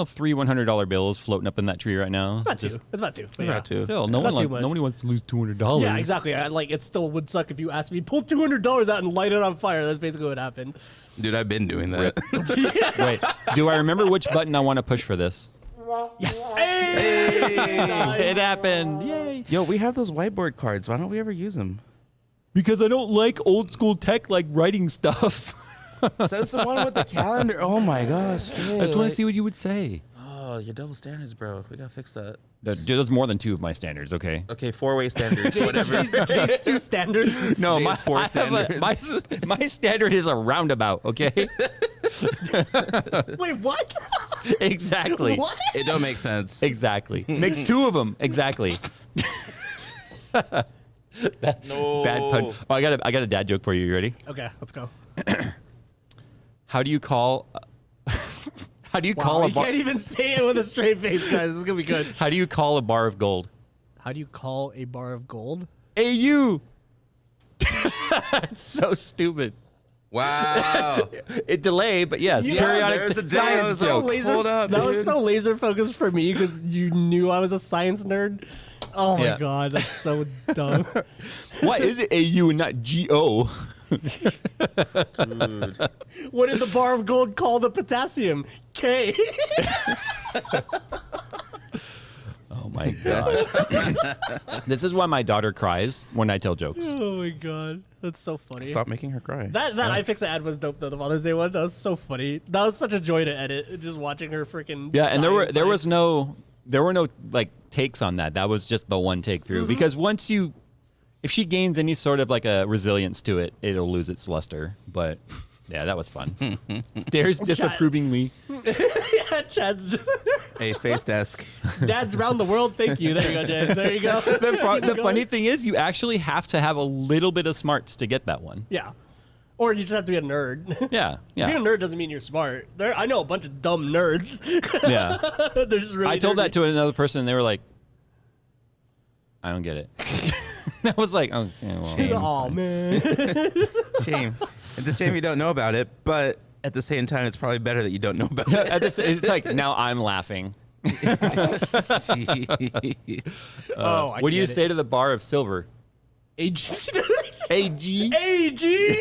three $100 bills floating up in that tree right now.
about two. It's about two. But yeah.
About two.
Still,
Not too much.
nobody wants to lose $200.
Yeah, exactly. It still would suck if you asked me pull $200 out and light it on fire. That's basically what happened.
Dude, I've been doing that.
Wait, do I remember which button I want to push for this?
Yes.
Hey! It happened. Yay.
Yo, we have those whiteboard cards. Why don't we ever use them?
Because I don't like old school tech like writing stuff.
That's the one with the calendar. Oh my gosh.
I just want to see what you would say.
Oh, your double standards, bro. We gotta fix that.
There's more than two of my standards, okay?
Okay, 4-way standards, whatever.
Jay's two standards.
No,
Jay's
my
four
I have my standard is a roundabout, okay?
Wait, what?
Exactly.
What?
It don't make sense.
Exactly. Makes two of them. Exactly.
No.
Bad pun. Oh, I got a dad joke for you. You ready?
Okay, let's go.
How do you call? How do you call
Wow,
a
you
bar?
can't even say it with a straight face, guys. This is gonna be good.
How do you call a bar of gold?
How do you call a bar of gold?
AU. It's so stupid.
Wow.
It delay, but yes,
Yeah,
periodic
there's a delay. I
science
was
joke.
Hold up,
that was
dude.
so laser focused for me because you knew I was a science nerd. Oh my
Yeah.
god, that's so dumb.
Why is it AU and not GO?
Dude.
What did the bar of gold call the potassium? K.
Oh my god. This is why my daughter cries when I tell jokes.
Oh my god, that's so funny.
Stop making her cry.
That iFix ad was dope though. The Father's Day one, that was so funny. That was such a joy to edit. Just watching her freaking.
Yeah, and there
die
were
inside.
no like takes on that. That was just the one take through. Because if she gains any sort of like a resilience to it, it'll lose its luster. But yeah, that was fun. Stares disapprovingly.
Yeah, Chad's
Hey, face desk.
dad's around the world. Thank you. There you go, Jay. There you go.
The funny thing is, you actually have to have a little bit of smarts to get that one.
Yeah. Or you just have to be a nerd.
Yeah,
Being a
yeah,
nerd doesn't mean you're smart. I know a bunch of dumb nerds.
yeah.
They're just really
I told
nerdy.
that to another person, and they were like, "I don't get it." I was like, "Oh, yeah, well,
Oh man.
Shame. It's a shame you don't know about it, but at the same time, it's probably better that you don't know about it.
it's like now I'm laughing.
Oh,
What do you say to the bar of silver?
AG.
AG.
AG.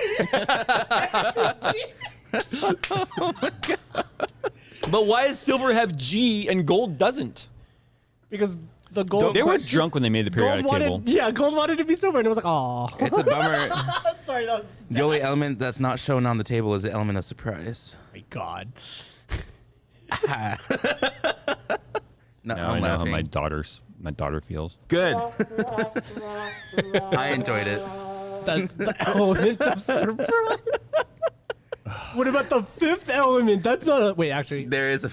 But why does silver have G and gold doesn't?
Because the gold.
They were drunk when they made the periodic table.
Gold wanted to be silver, and it was like, oh.
It's a bummer.
Sorry, that was.
The only element that's not shown on the table is the element of surprise.
My God.
No,
Now I
I'm
know how
laughing.
my daughter feels.
Good. I enjoyed it.
That's the element of surprise. What about the fifth element? That's not a. Wait, actually,
There is a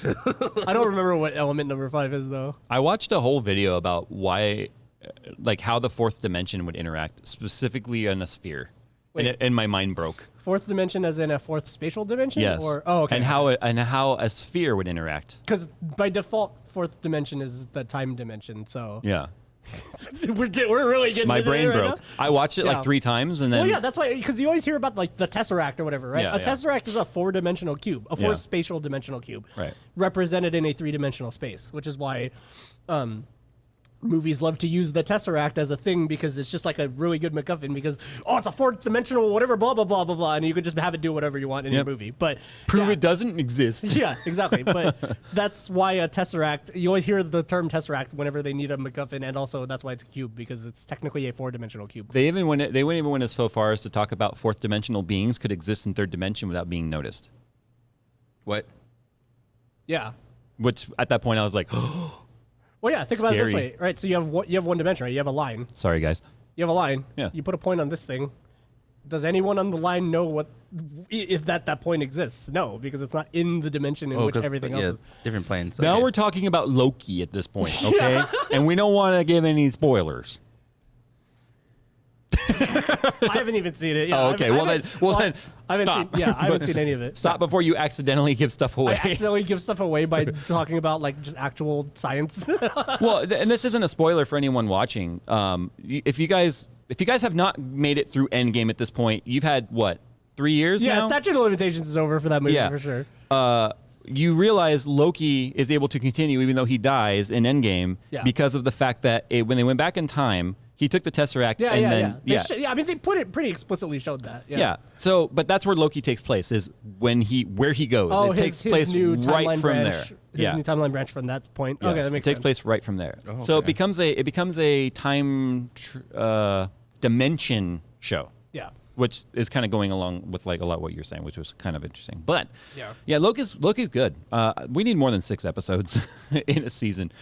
I don't remember what element number 5 is though.
I watched a whole video about why, like how the fourth dimension would interact, specifically in a sphere.
Wait.
And my mind broke.
Fourth dimension, as in a fourth spatial dimension.
Yes.
Or okay.
And how a sphere would interact.
Because by default, fourth dimension is the time dimension. So
Yeah.
we're really getting
My
into
brain
it right
broke.
now.
I watched it
Yeah.
like 3 times and then.
Well, yeah, that's why, because you always hear about like the tesseract or whatever, right?
Yeah,
A
yeah.
tesseract is a 4-dimensional cube, a
Yeah.
4-spatial dimensional cube,
Right.
represented in a 3-dimensional space, which is why movies love to use the tesseract as a thing because it's just like a really good MacGuffin because it's a 4th-dimensional whatever, blah blah blah blah blah, and you could just have it do whatever you want in your
Yep.
movie. But
Prove
yeah.
it doesn't exist.
Yeah, exactly. But that's why a tesseract. You always hear the term tesseract whenever they need a MacGuffin, and also that's why it's a cube because it's technically a 4-dimensional cube.
They wouldn't even went as so far as to talk about fourth dimensional beings could exist in third dimension without being noticed.
What?
Yeah.
Which at that point I was like,
Well, yeah. Think about it this
Scary.
way, right? So you have one dimension, right? You have a line.
sorry guys.
You have a line.
Yeah.
You put a point on this thing. Does anyone on the line know if that point exists? No, because it's not in the dimension in which
'cause,
everything else is.
different planes.
Now
Okay.
we're talking about Loki at this point, okay? And we don't want to give any spoilers.
I haven't even seen it. Yeah,
Oh, okay. Well then,
I haven't
stop.
seen. Yeah, I haven't seen any of it.
Stop before you accidentally give stuff away.
I accidentally give stuff away by talking about like just actual science.
Well, and this isn't a spoiler for anyone watching. If you guys have not made it through Endgame at this point, you've had what, 3 years
Yeah,
now?
statute of limitations is over for that movie for sure.
You realize Loki is able to continue even though he dies in Endgame because of the fact that when they went back in time, he took the Tesseract
I mean, they put it pretty explicitly showed that.
Yeah. So, but that's where Loki takes place, is where he goes.
Oh,
it takes place
new
right
timeline
from
branch,
there.
His new timeline branch from that point.
Yes,
Okay, that makes
it takes
sense.
place right from there.
Oh,
So
okay.
it becomes a time dimension show.
Yeah.
Which is kind of going along with like a lot of what you're saying, which was kind of interesting. But
Yeah.
Loki's good. We need more than 6 episodes in a season.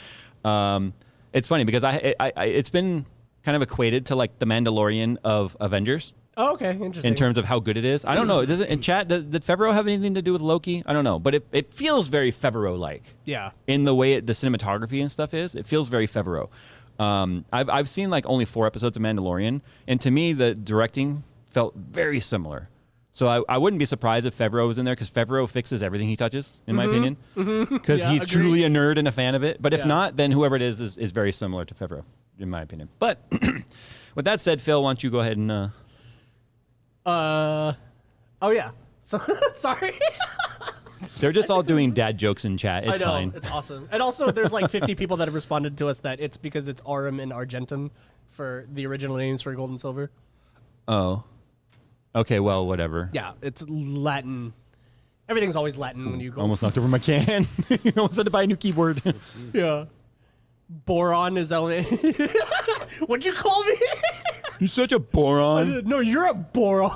It's funny because it's been kind of equated to like the Mandalorian of Avengers
Oh, okay, interesting.
in terms of how good it is. I don't know. Does it in chat? Did Favreau have anything to do with Loki? I don't know, but it feels very Favreau-like.
Yeah.
In the way the cinematography and stuff is, it feels very Favreau. I've seen like only 4 episodes of Mandalorian, and to me the directing felt very similar. So I wouldn't be surprised if Favreau was in there, because Favreau fixes everything he touches, in my opinion. Because
Yeah,
he's
agreed.
truly a nerd and a fan of it. But if
Yeah.
not, then whoever it is very similar to Favreau, in my opinion. But with that said, Phil, why don't you go ahead and...
Oh yeah. So sorry.
They're just all doing dad jokes in chat. It's
I know,
fine.
it's awesome. And also, there's like 50 people that have responded to us that it's because it's Aurum and Argentum for the original names for gold and silver.
Oh. Okay, well, whatever.
Yeah, it's Latin. Everything's always Latin when you go.
Almost knocked over my can. You almost had to buy a new keyboard.
Yeah. Boron is that. What'd you call me?
You're such a boron.
No, you're a boron.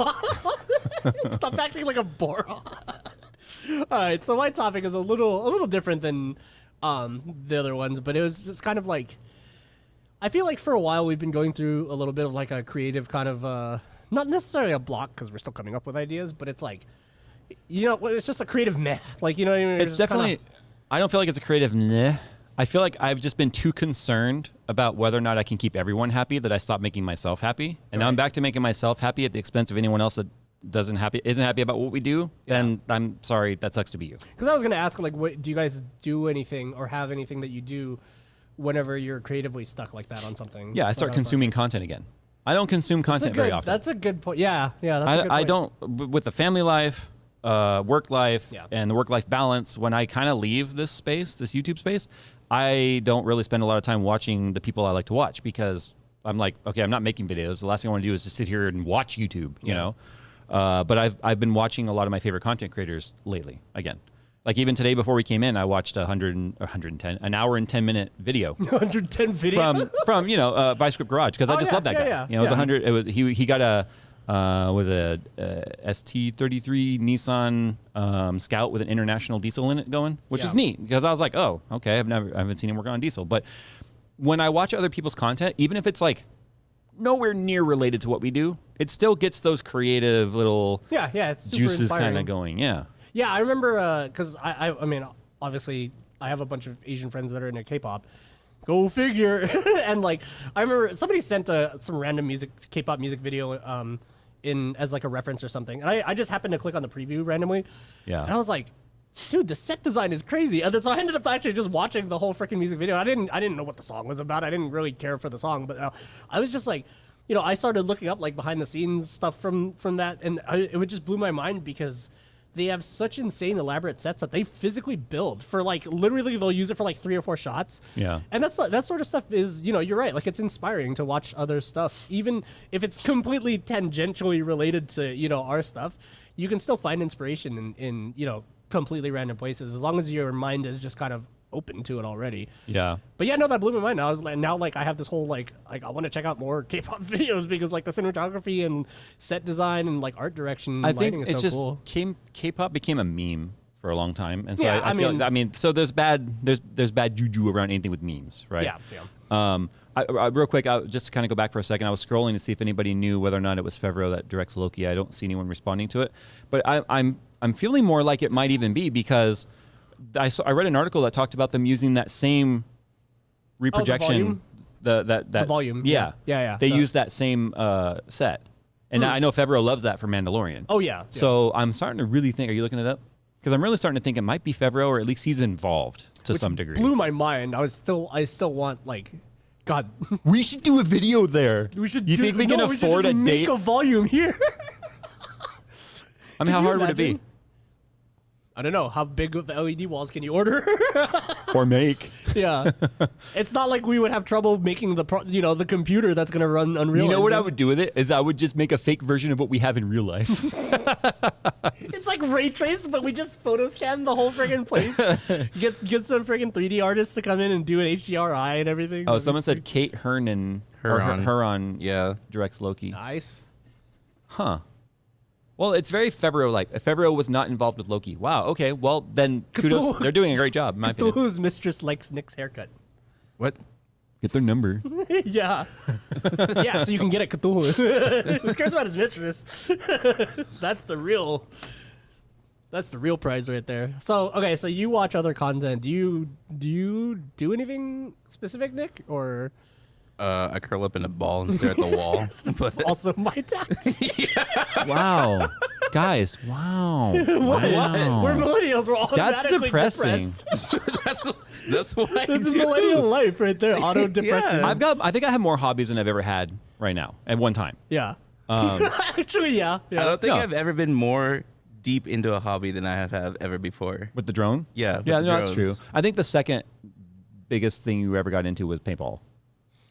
Stop acting like a boron. All right, so my topic is a little different than the other ones, but it was just kind of like, I feel like for a while we've been going through a little bit of like a creative kind of not necessarily a block because we're still coming up with ideas, but it's like, you know, it's just a creative meh. Like, you know what I mean?
It's definitely... I don't feel like it's a creative meh. I feel like I've just been too concerned about whether or not I can keep everyone happy that I stopped making myself happy. And now I'm back to making myself happy at the expense of anyone else that isn't happy about what we do. Then I'm sorry, that sucks to be you.
Because I was going to ask, like, what, do you guys do anything or have anything that you do whenever you're creatively stuck like that on something?
Yeah, I start consuming content again. I don't consume content very often.
That's a good point. Yeah, that's a good point.
I don't, with the family life, work life, and the work-life balance, when I kind of leave this space, this YouTube space, I don't really spend a lot of time watching the people I like to watch, because I'm like, okay, I'm not making videos. The last thing I want to do is just sit here and watch YouTube, you know? But I've been watching a lot of my favorite content creators lately, again. Like even today before we came in, I watched an hour and 10 minute video.
110 video?
From Vice Grip Garage, because I just love that guy.
Yeah.
You know, it was 100. It was he got a ST33 Nissan Scout with an international diesel in it going, which is neat, because I was like, oh, okay, I haven't seen him work on a diesel. But when I watch other people's content, even if it's like nowhere near related to what we do, it still gets those creative little
it's super
juices
inspiring.
kind of going.
Yeah, I remember because I mean, obviously, I have a bunch of Asian friends that are into K-pop. Go figure. And like, I remember somebody sent some random K-pop music video in as like a reference or something, and I just happened to click on the preview randomly.
Yeah.
And I was like, dude, the set design is crazy. And then so I ended up actually just watching the whole freaking music video. I didn't know what the song was about. I didn't really care for the song, but I was just like, you know, I started looking up like behind the scenes stuff from that, and it would just blew my mind because they have such insane elaborate sets that they physically build for like literally they'll use it for like 3 or 4 shots.
Yeah.
And that sort of stuff is, you know, you're right. Like it's inspiring to watch other stuff, even if it's completely tangentially related to, you know, our stuff. You can still find inspiration in you know, completely random places as long as your mind is just kind of open to it already.
Yeah.
But yeah, no, that blew my mind. I was like, now like I have this whole like I want to check out more K-pop videos because like the cinematography and set design and like art direction and
I
lighting
think
is
it's
so
just
cool.
K-pop became a meme for a long time, and so
Yeah,
I mean, so there's bad juju around anything with memes, right?
Yeah.
I real quick, just to kind of go back for a second, I was scrolling to see if anybody knew whether or not it was Favreau that directs Loki. I don't see anyone responding to it, but I'm feeling more like it might even be, because I read an article that talked about them using that same reprojection. the
volume.
Yeah,
Yeah.
They use that same set, and I know Favreau loves that for Mandalorian.
Oh yeah.
So I'm starting to really think. Are you looking it up? Because I'm really starting to think it might be Favreau, or at least he's involved to some degree.
Blew my mind. I still want like, God.
We should do a video there.
We should.
You think we can afford a
make
date?
a volume here?
I mean, how
you
hard would it be?
imagine? I don't know. How big of the LED walls can you order?
Or make?
Yeah. It's not like we would have trouble making the computer that's going to run Unreal.
You know what I
Engine.
would do with it is I would just make a fake version of what we have in real life.
It's like ray trace, but we just photo scan the whole friggin' place. Get some friggin' 3D artists to come in and do an HDRI and everything.
Oh, someone said Kate Herron. Huron.
Yeah.
Directs Loki.
Nice.
Huh. Well, it's very Favreau-like. Favreau was not involved with Loki. Wow. Okay. Well, then kudos.
Cthulhu.
They're doing a great job, in my opinion.
Cthulhu's mistress likes Nick's haircut.
What?
Get their number.
Yeah. Yeah, so you can get at Cthulhu. Who cares about his mistress? That's the real prize right there. So, okay, so you watch other content. Do you do anything specific, Nick? Or
I curl up in a ball and stare at the wall.
that's also my tactic.
Wow. Guys, wow.
We're millennials. We're all
That's depressing.
That's what I
That's
do.
millennial life right there. Auto depression.
Yeah.
I think I have more hobbies than I've ever had right now at one time.
Yeah. Actually, yeah.
I don't think
No.
I've ever been more deep into a hobby than I have ever before.
With the drone?
Yeah, with
Yeah,
the
no, that's true.
drones.
I think the second biggest thing you ever got into was paintball.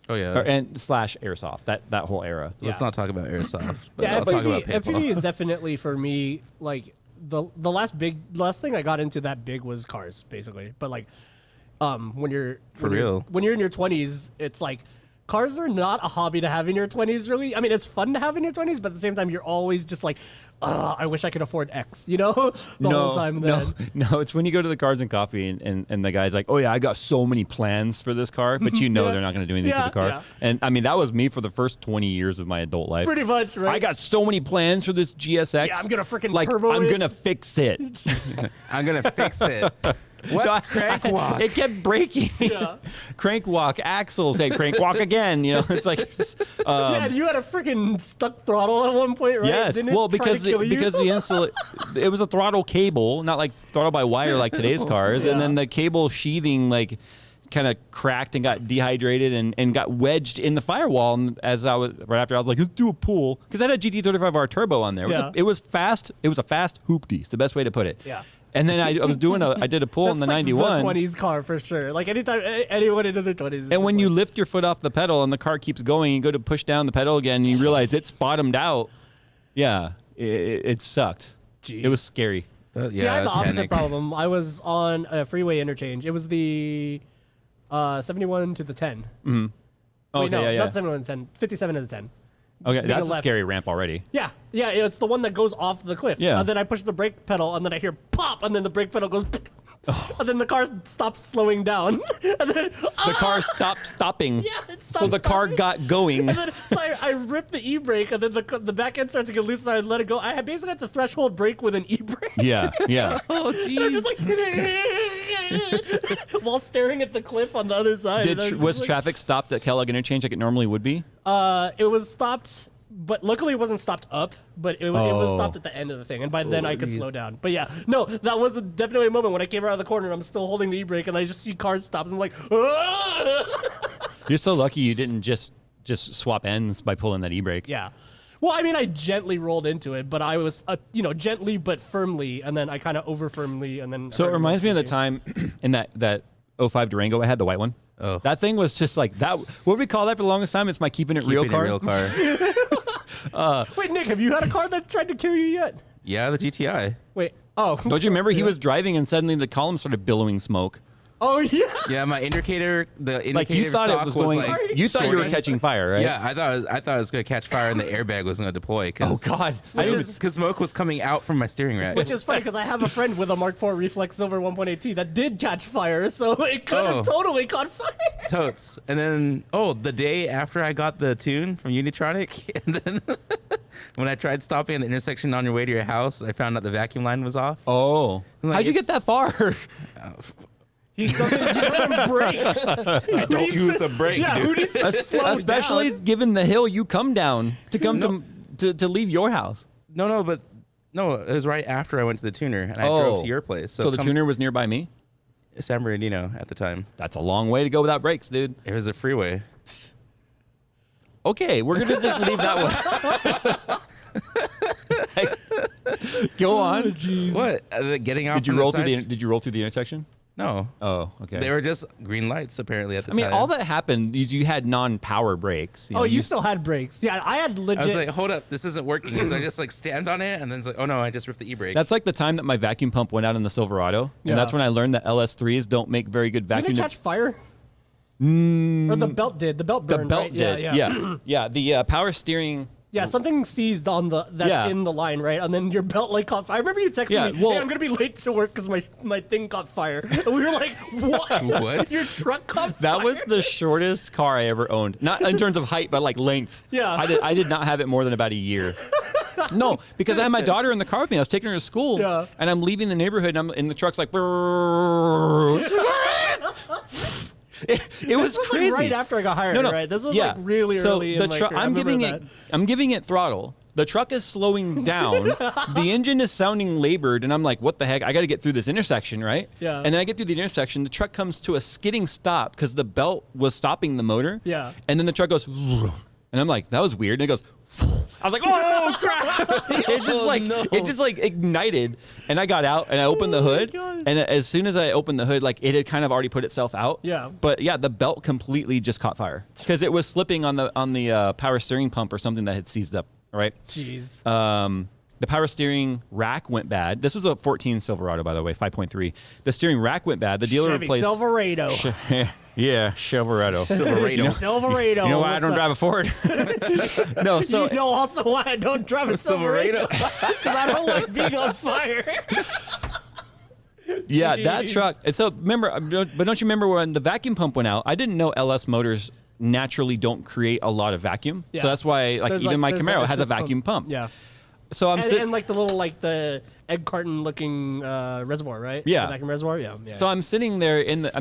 Oh yeah.
And / airsoft, that whole era.
Let's
Yeah.
not talk about airsoft. But
Yeah,
I'll talk about
FPV
paintball.
is definitely for me like the last thing I got into that big was cars basically. But like when you're when you're in your 20s, it's like cars are not a hobby to have in your 20s really. I mean, it's fun to have in your 20s, but at the same time you're always just like I wish I could afford X, the whole time then.
No, it's when you go to the Cars and Coffee and the guy's like, oh yeah, I got so many plans for this car, but
Yeah.
they're not going to do anything to
Yeah,
the car.
yeah.
And I mean, that was me for the first 20 years of my adult life.
Pretty much, right?
I got so many plans for this GSX.
Yeah, I'm gonna freaking
like
turbo
I'm
it.
gonna fix it.
I'm gonna fix it. What's crank walk?
It kept breaking.
Yeah.
Crank walk, axle, say crank walk again. It's like
yeah, you had a freaking stuck throttle at one point, right?
yes.
Didn't it
Well,
try
because
to kill you?
it was a throttle cable, not like throttle by wire like today's cars, and then the cable sheathing like kind of cracked and got dehydrated and got wedged in the firewall. And as I was right after, I was like, let's do a pull because I had a GT35R turbo on there. It was fast. It was a fast hoopty. It's the best way to put it.
Yeah.
And then I did a pull in the
That's like
91.
the 20s car for sure. Like anytime anyone into their 20s. is
And when
just
you
like,
lift your foot off the pedal and the car keeps going, you go to push down the pedal again, and you realize it's bottomed out. Yeah, it sucked.
Jeez.
It was scary.
See, I had the opposite
panic.
problem. I was on a freeway interchange. It was the 71 to the 10.
Mm-hmm.
Wait,
Okay,
no,
yeah.
not 71 to the 10. 57 to the 10.
Okay,
Make
that's
a
a
left.
scary ramp already.
Yeah, it's the one that goes off the cliff.
Yeah.
And then I push the brake pedal, and then I hear pop, and then the brake pedal goes, and then the car stops slowing down, and then
The car stopped stopping.
Yeah, it
So
stopped
the car
stopping.
got going.
And then so I ripped the e-brake, and then the back end starts to get loose, so I let it go. I basically had the threshold brake with an e-brake.
Yeah, yeah.
Oh
And I'm just like, while staring at the cliff on the other side. And I
Was
just
traffic stopped at Kellogg Interchange like it normally would be?
It was stopped, but luckily it wasn't stopped up, but it was
Oh.
stopped at the end of the thing, and by then I could
geez.
slow down. But yeah, no, that was definitely a moment when I came around the corner and I'm still holding the e-brake, and I just see cars stop, and I'm like,
You're so lucky you didn't just swap ends by pulling that e-brake.
yeah. Well, I mean, I gently rolled into it, but I was, gently but firmly, and then I kind of over firmly, and then.
So it reminds me of the time in that 05 Durango I had, the white one.
Oh.
That thing was just like that. What did we call that for the longest time? It's my keeping it real car.
Wait, Nick, have you had a car that tried to kill you yet?
Yeah, the GTI.
Wait. Oh.
Don't you remember he was driving and suddenly the column started billowing smoke?
Oh yeah.
Yeah, my indicator. The indicator
Like you thought it
stock
was going.
like
you thought you were
shorting.
catching fire, right?
Yeah, I thought it was going to catch fire and the airbag was going to deploy.
Oh God.
Because smoke was coming out from my steering rack.
Which is funny because I have a friend with a Mark IV Reflex Silver 1.8T that did catch fire, so it could have totally caught fire.
Totes. And then, the day after I got the tune from Unitronic, and then when I tried stopping at the intersection on your way to your house, I found out the vacuum line was off.
Oh.
Like,
How'd you get
it's-
that far?
He doesn't brake.
Don't use the brake,
Yeah,
dude.
who needs to slow
Especially
down?
given the hill you come down to come to leave your house.
No, it was right after I went to the tuner and I drove to your place.
So the tuner was nearby me?
San Bernardino at the time.
That's a long way to go without brakes, dude.
It was a freeway.
Okay, we're gonna just leave that one. Go on.
What? Getting out?
Did you roll through the intersection?
No.
Oh, okay.
They were just green lights apparently at the
I
time.
mean, all that happened is you had non-power brakes.
Oh, you still had brakes. Yeah, I had legit.
I was like, hold up, this isn't working. So I just like stand on it, and then it's like, oh no, I just ripped the e-brake.
That's like the time that my vacuum pump went out in the Silverado,
Yeah.
and that's when I learned that LS3s don't make very good
Didn't
vacuum.
it catch fire? Or the belt did. The belt
The
burned,
belt
right?
did. Yeah. The power steering.
Yeah, something seized on that's in the line, right? And then your belt like caught fire. I remember you texting me,
well-
hey, I'm gonna be late to work because my thing caught fire. And we were like, what?
What?
Your truck caught fire?
That was the shortest car I ever owned. Not in terms of height, but like length.
Yeah.
I did not have it more than about a year. No, because I had my daughter in the car with me. I was taking her to school.
Yeah.
And I'm leaving the neighborhood, and I'm in the truck's like. It was
This
crazy.
like right after I got hired, right? This was like really early in my career. I
I'm
remember
I'm giving it throttle. The truck is slowing down. The engine is sounding labored, and I'm like, what the heck? I got to get through this intersection, right?
Yeah.
And then I get through the intersection. The truck comes to a skidding stop because the belt was stopping the motor.
Yeah.
And then the truck goes, and I'm like, that was weird. And it goes, I was like, oh crap! It just like ignited, and I got out and I opened the hood,
God.
and as soon as I opened the hood, like it had kind of already put itself out.
Yeah.
But yeah, the belt completely just caught fire because it was slipping on the power steering pump or something that had seized up. Right.
Jeez.
The power steering rack went bad. This was a 14 Silverado, by the way, 5.3. The steering rack went bad. The dealer
Chevy
replaced.
Silverado.
Yeah, Silverado.
Silverado.
Silverado.
You know why I don't drive a Ford? No, so
you know also why I don't drive a Silverado? Because I don't like being on fire.
yeah, that
Jeez.
truck. And so remember, but don't you remember when the vacuum pump went out? I didn't know LS motors naturally don't create a lot of vacuum.
Yeah.
So that's why, like,
There's
even my
there's
Camaro
a
has a
assist
vacuum pump.
Yeah.
So I'm sitting.
And like the little like the egg carton looking reservoir, right?
Yeah.
The vacuum reservoir. Yeah.
So I'm sitting there in a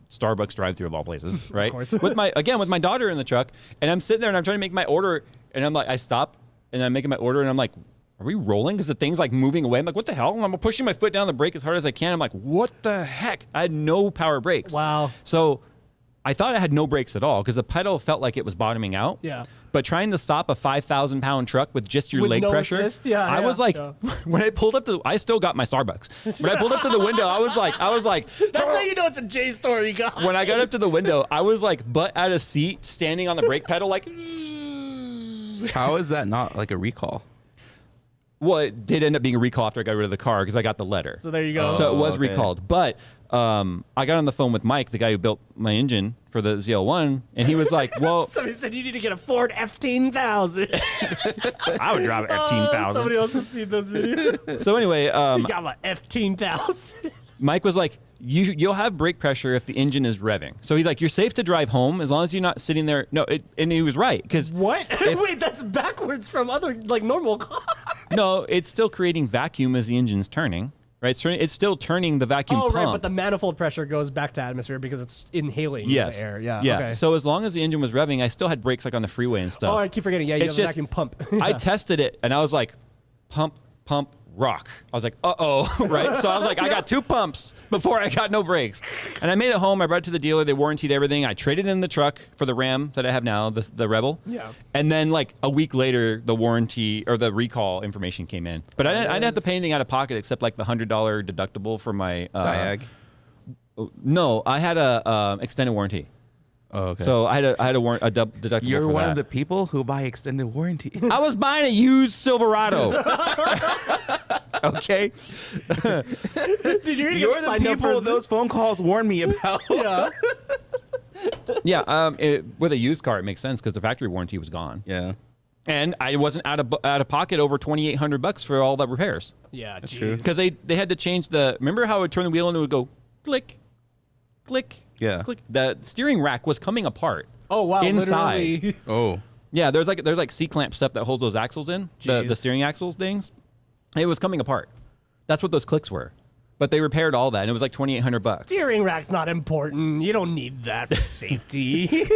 Starbucks drive-through of all places, right?
course.
with my daughter in the truck, and I'm sitting there and I'm trying to make my order, and I'm like, I stop and I'm making my order, and I'm like, are we rolling? Because the thing's like moving away. I'm like, what the hell? And I'm pushing my foot down the brake as hard as I can. I'm like, what the heck? I had no power brakes.
Wow.
So I thought I had no brakes at all because the pedal felt like it was bottoming out.
Yeah.
But trying to stop a 5,000-pound truck with just your
With
leg
no
pressure,
assist? Yeah,
I
yeah,
was like,
yeah.
when I pulled up I still got my Starbucks. When I pulled up to the window, I was like,
That's how you know it's a J store you got.
when I got up to the window, I was like butt out of seat, standing on the brake pedal, like.
How is that not like a recall?
Well, it did end up being a recall after I got rid of the car because I got the letter.
So there you go.
So it was
okay.
recalled. But I got on the phone with Mike, the guy who built my engine for the ZL1, and he was like, well,
Somebody said you need to get a Ford F-15000.
I would drive an F-15000.
Somebody else has seen those videos.
So anyway,
You got my F-15000.
Mike was like, you'll have brake pressure if the engine is revving. So he's like, you're safe to drive home as long as you're not sitting there. No, and he was right because
What? Wait, that's backwards from other like normal cars.
no, it's still creating vacuum as the engine's turning. Right, it's still turning the vacuum
Oh,
pump.
right, but the manifold pressure goes back to atmosphere because it's inhaling
yes,
the air. Yeah.
yeah.
Okay.
So as long as the engine was revving, I still had brakes like on the freeway and stuff.
Oh, I keep forgetting. Yeah, you
It's
have a
just-
vacuum pump.
I
Yeah.
tested it and I was like, pump, rock. I was like, right? So I was like, I got 2 pumps before I got no brakes. And I made it home. I brought it to the dealer. They warranted everything. I traded in the truck for the Ram that I have now, the Rebel.
Yeah.
And then like a week later, the warranty or the recall information came in. But I didn't have to pay anything out of pocket except like the $100 deductible for my
Diag.
No, I had a extended warranty.
Oh, okay.
So I had a deductible.
You're
for
one
that.
of the people who buy extended warranty.
I was buying a used Silverado. Okay.
Did you
You're the
signed up
people
for
those phone calls warn me about.
Yeah.
Yeah. With a used car, it makes sense because the factory warranty was gone,
Yeah.
and I wasn't out of pocket over $2,800 for all the repairs
Yeah.
true.
Jeez.
because they had to change the. Remember how it would turn the wheel and it would go click, click,
Yeah.
click. The steering rack was coming apart.
Oh wow.
Inside.
Literally.
Oh.
Yeah, there's like C-clamp stuff that holds those axles in, the
Jeez.
steering axles things. It was coming apart. That's what those clicks were. But they repaired all that, and it was like $2,800.
Steering rack's not important. You don't need that for safety.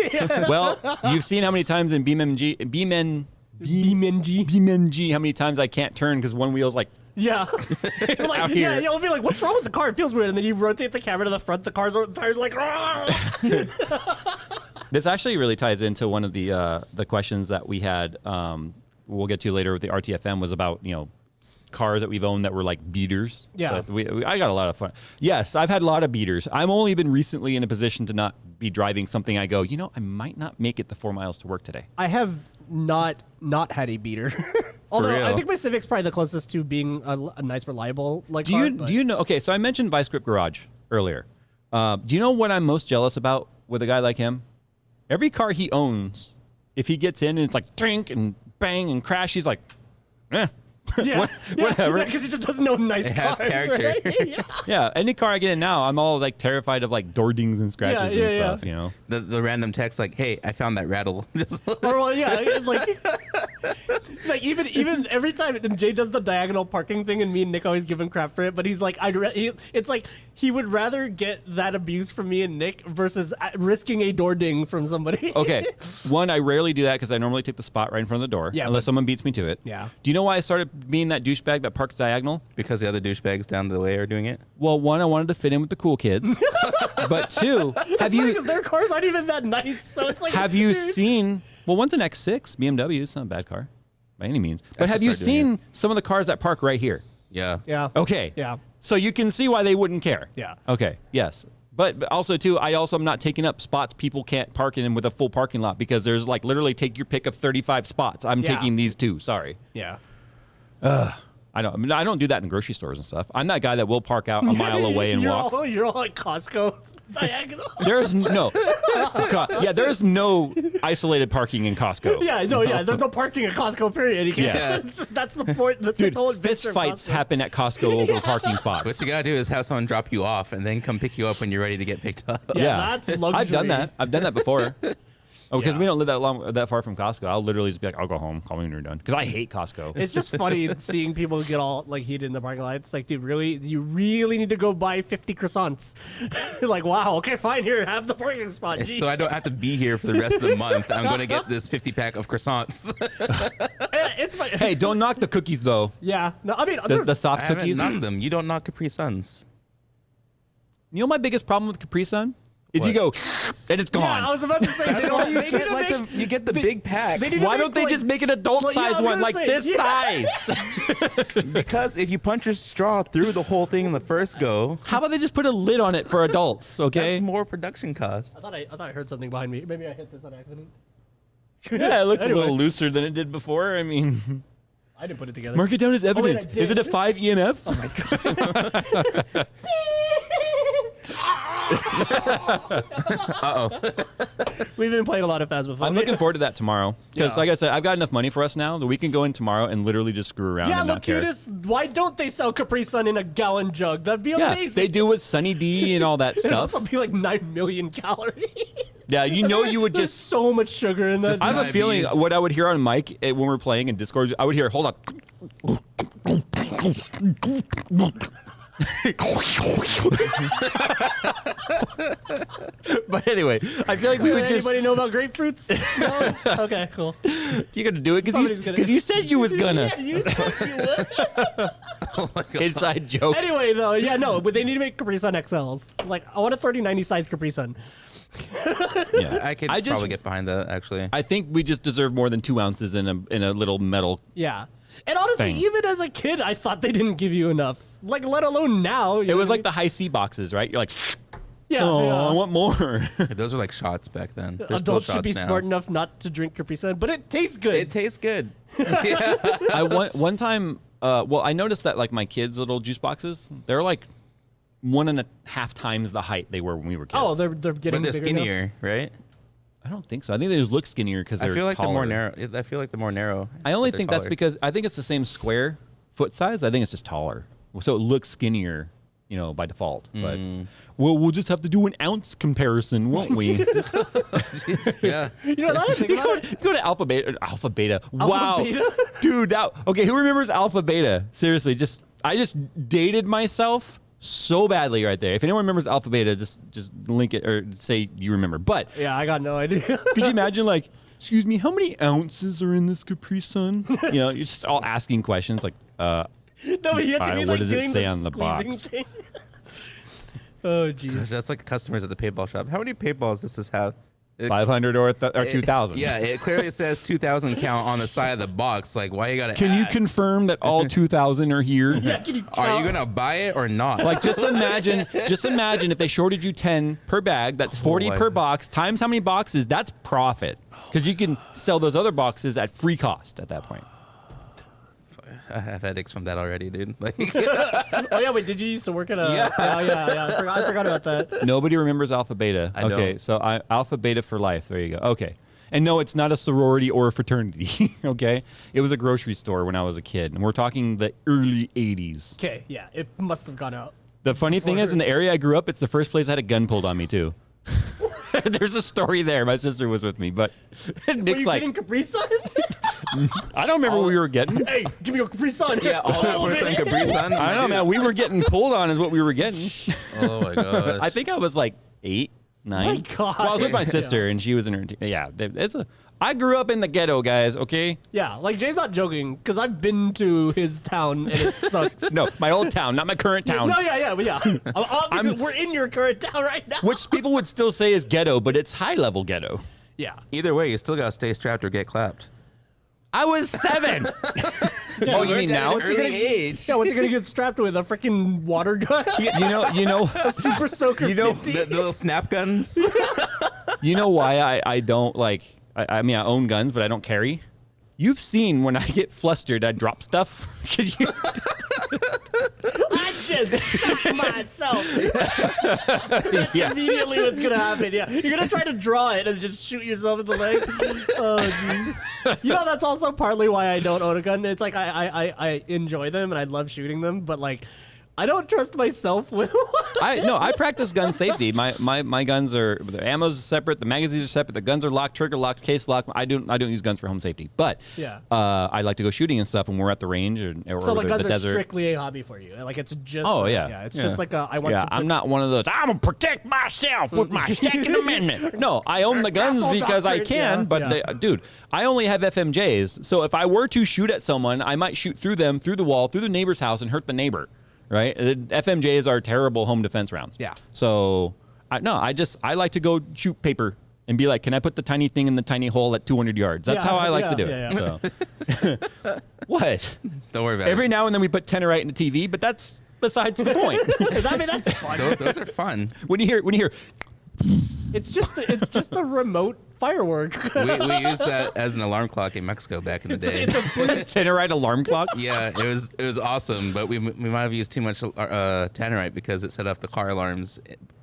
Well, you've seen how many times in BeamNG, how many times I can't turn because one wheel's like,
Yeah. Like,
Out here.
yeah, you'll be like, what's wrong with the car? It feels weird. And then you rotate the camera to the front, the tires like,
This actually really ties into one of the questions that we had. We'll get to later with the RTFM was about cars that we've owned that were like beaters.
Yeah.
But I got a lot of fun. Yes, I've had a lot of beaters. I've only been recently in a position to not be driving something I go, I might not make it the 4 miles to work today.
I have not had a beater. Although I
real?
think my Civic's probably the closest to being a nice, reliable car.
Do you know? Okay, so I mentioned Vice Grip Garage earlier. Do you know what I'm most jealous about with a guy like him? Every car he owns, if he gets in and it's like drink and bang and crash, he's like,
Yeah,
whatever.
because he just doesn't know nice
It has
cars.
character.
Right? Yeah.
Yeah, any car I get in now, I'm all like terrified of like door dings and scratches
Yeah,
and
yeah,
stuff.
The random text like, "Hey, I found that rattle." Just
Or well, yeah, like even every time Jay does the diagonal parking thing, and me and Nick always give him crap for it. But he's like, it's like he would rather get that abuse from me and Nick versus risking a door ding from somebody.
Okay, one, I rarely do that because I normally take the spot right in front of the door,
Yeah,
unless
but-
someone beats me to it.
Yeah.
Do you know why I started being that douchebag that parks diagonal?
because the other douchebags down the way are doing it.
Well, one, I wanted to fit in with the cool kids, but two,
Because their cars aren't even that nice, so it's like.
have you seen? Well, one's an X6 BMW. It's not a bad car by any means. But
should
have you
start doing
seen some of the cars that park right here?
Yeah.
Yeah.
Okay.
Yeah.
So you can see why they wouldn't care.
Yeah.
Okay. Yes. But also too, I also am not taking up spots people can't park in with a full parking lot because there's like literally take your pick of 35 spots. I'm
Yeah.
taking these two. Sorry.
Yeah.
I don't do that in grocery stores and stuff. I'm that guy that will park out a mile away and walk.
You're all like Costco diagonal.
There's no, there's no isolated parking in Costco.
Yeah, no, yeah. There's no parking at Costco. Period. You can't.
Yeah.
That's the point. That's
Dude,
the whole
fist
adventure of
fights
Costco.
happen at Costco over parking spots.
What you gotta do is have someone drop you off and then come pick you up when you're ready to get picked up.
Yeah, that's
I've done
luxury.
that. I've done that before. Oh, because
Yeah.
we don't live that far from Costco. I'll literally just be like, I'll go home. Call me when you're done. Because I hate Costco.
It's just funny seeing people get all like heated in the parking lot. It's like, dude, really, you really need to go buy 50 croissants. Like, wow, okay, fine, here, have the parking spot. Gee.
So I don't have to be here for the rest of the month. I'm gonna get this 50-pack of croissants.
It's fine.
Hey, don't knock the cookies though.
Yeah, no, I mean,
The
there's-
I
soft
haven't
cookies.
knocked them. You don't knock Capri Suns.
You know my biggest problem with Capri Sun is you
What?
go and it's gone.
yeah, I was about to say, they don't, they need to make-
you get the big pack.
they need to
Why
make,
don't they
like-
just make an adult
Well, yeah, I
size
was
one
gonna
like
say,
this
yeah.
size?
Because if you punch your straw through the whole thing in the first go,
How about they just put a lid on it for adults? Okay.
that's more production cost.
I thought I heard something behind me. Maybe I hit this on accident.
Yeah, it looks
Anyway.
a little looser than it did before. I mean,
I didn't put it together.
mark it down as
wait, I
evidence. Is it a
did.
5 EMF?
We've been playing a lot of Phasmophobia.
I'm looking forward to that tomorrow because,
Yeah.
like I said, I've got enough money for us now that we can go in tomorrow and literally just screw around
Yeah,
and not care.
Locutus, why don't they sell Capri Sun in a gallon jug? That'd be
Yeah,
amazing.
they do with Sunny D and all that
It'd
stuff.
also be like 9 million calories.
Yeah, you know you would
There's
just.
so much sugar in that.
I have a
Diabetes.
feeling what I would hear on mic when we're playing in Discord, I would hear, hold on. But anyway, I feel like we would just.
Anybody know about grapefruits? No? Okay, cool.
You're gonna do it
Somebody's
because
gonna-
you said you was gonna.
Yeah, you said you would.
Oh my god.
Inside joke.
Anyway, though, yeah, no, but they need to make Capri Sun XLs. Like, I want a 3090 size Capri Sun.
Yeah.
I could
just-
probably get behind that actually.
I think we just deserve more than 2 ounces in a little metal.
Yeah. And honestly,
Thing.
even as a kid, I thought they didn't give you enough. Like, let alone now.
It was like the high C boxes, right? You're like,
yeah,
oh,
yeah.
I want more.
Those are like shots back then. They're still
Adults should
shots
be
now.
smart enough not to drink Capri Sun, but it tastes good.
It tastes good. Yeah.
I one time, I noticed that like my kids' little juice boxes, they're like 1.5 times the height they were when we were kids.
oh, they're getting
But they're
bigger now?
skinnier, right?
I don't think so. I think they just look skinnier because
I
they're
feel like
taller.
the more narrow. I feel like the more narrow.
I only
they're
think that's
taller.
because I think it's the same square foot size. I think it's just taller, so it looks skinnier, by default. But we'll just have to do an ounce comparison, won't we?
Yeah.
You know, now that I think about it,
Go to Alpha Beta. Wow,
Beta?
dude. Okay. Who remembers Alpha Beta? Seriously, I just dated myself so badly right there. If anyone remembers Alpha Beta, just link it or say you remember. But
Yeah, I got no idea.
could you imagine, like, excuse me, how many ounces are in this Capri Sun? You know, you're just all asking questions like,
No, but you have to be
what
like
does it
doing
say
the
on the
squeezing
box?
thing. Oh, jeez.
That's like customers at the paintball shop. How many paintballs does this have?
500 or 2,000.
Yeah, it clearly says 2,000 count on the side of the box. Like, why you gotta?
Can you
add?
confirm that all 2,000 are here?
Yeah, can you count?
Are you gonna buy it or not?
Like, just imagine if they shorted you 10 per bag, that's 40
my
per
God.
box, times how many boxes, that's profit. Because you can sell those other boxes at free cost at that point.
I have headaches from that already, dude. Like,
Oh yeah, wait. Did you used to work at a?
Yeah.
Yeah. I forgot about that.
Nobody remembers Alpha Beta.
I
Okay,
don't.
so Alpha Beta for life. There you go. Okay. And no, it's not a sorority or a fraternity. Okay. It was a grocery store when I was a kid. And we're talking the early 80s.
Okay, yeah, it must have gone out.
The funny thing is, in the area I grew up, it's the first place I had a gun pulled on me, too. There's a story there. My sister was with me, but
Were
Nick's
you
like,
getting Capri Sun?
I don't remember what we were getting.
Hey, give me your Capri Sun.
yeah, all that
Hold
percent
it.
Capri Sun.
I don't know, man. We were getting pulled on, is what we were getting.
Oh my gosh.
I think I was like 8, 9.
My God.
Well, I was with my sister, and she was in her. Yeah, I grew up in the ghetto, guys. Okay.
Yeah, like Jay's not joking because I've been to his town and it sucks.
No, my old town, not my current town.
No, but yeah. We're in your current town right now.
Which people would still say is ghetto, but it's high level ghetto.
Yeah.
Either way, you still gotta stay strapped or get clapped.
I was 7. Oh, you mean now?
Early age.
Yeah, what's he gonna get strapped with? A freaking water gun?
You know,
A super soaker
You know,
50?
The little snap guns.
you know why I don't like. I mean, I own guns, but I don't carry. You've seen when I get flustered, I drop stuff because you.
I just shot myself. That's immediately what's gonna happen. Yeah, you're gonna try to draw it and just shoot yourself in the leg. Oh, geez. You know, that's also partly why I don't own a gun. It's like I enjoy them and I love shooting them, but like I don't trust myself with.
I practice gun safety. My guns are, the ammo's separate, the magazines are separate, the guns are locked, trigger locked, case locked. I don't use guns for home safety, but
Yeah.
I like to go shooting and stuff when we're at the range or
So like
the
guns are
desert.
strictly a hobby for you. Like it's just.
Oh,
yeah.
yeah.
It's
Yeah.
just like I want.
Yeah,
to
I'm not one of those. I'm gonna protect myself with my Second Amendment. No, I own the guns
Castle
because I
doctrine,
can.
yeah,
But
yeah.
dude, I only have FMJs. So if I were to shoot at someone, I might shoot through them, through the wall, through the neighbor's house, and hurt the neighbor. Right? FMJs are terrible home defense rounds.
Yeah.
So I like to go shoot paper and be like, can I put the tiny thing in the tiny hole at 200 yards? That's
Yeah,
how I like to do
yeah,
it. So what?
Don't worry about
Every
it.
now and then we put Tenorite in the TV, but that's besides the point.
I mean, that's fun.
Those are fun.
when you hear
It's just the remote firework.
We used that as an alarm clock in Mexico back in the day.
It's a blue.
Tenorite alarm clock.
Yeah, it was awesome, but we might have used too much tannerite because it set off the car alarms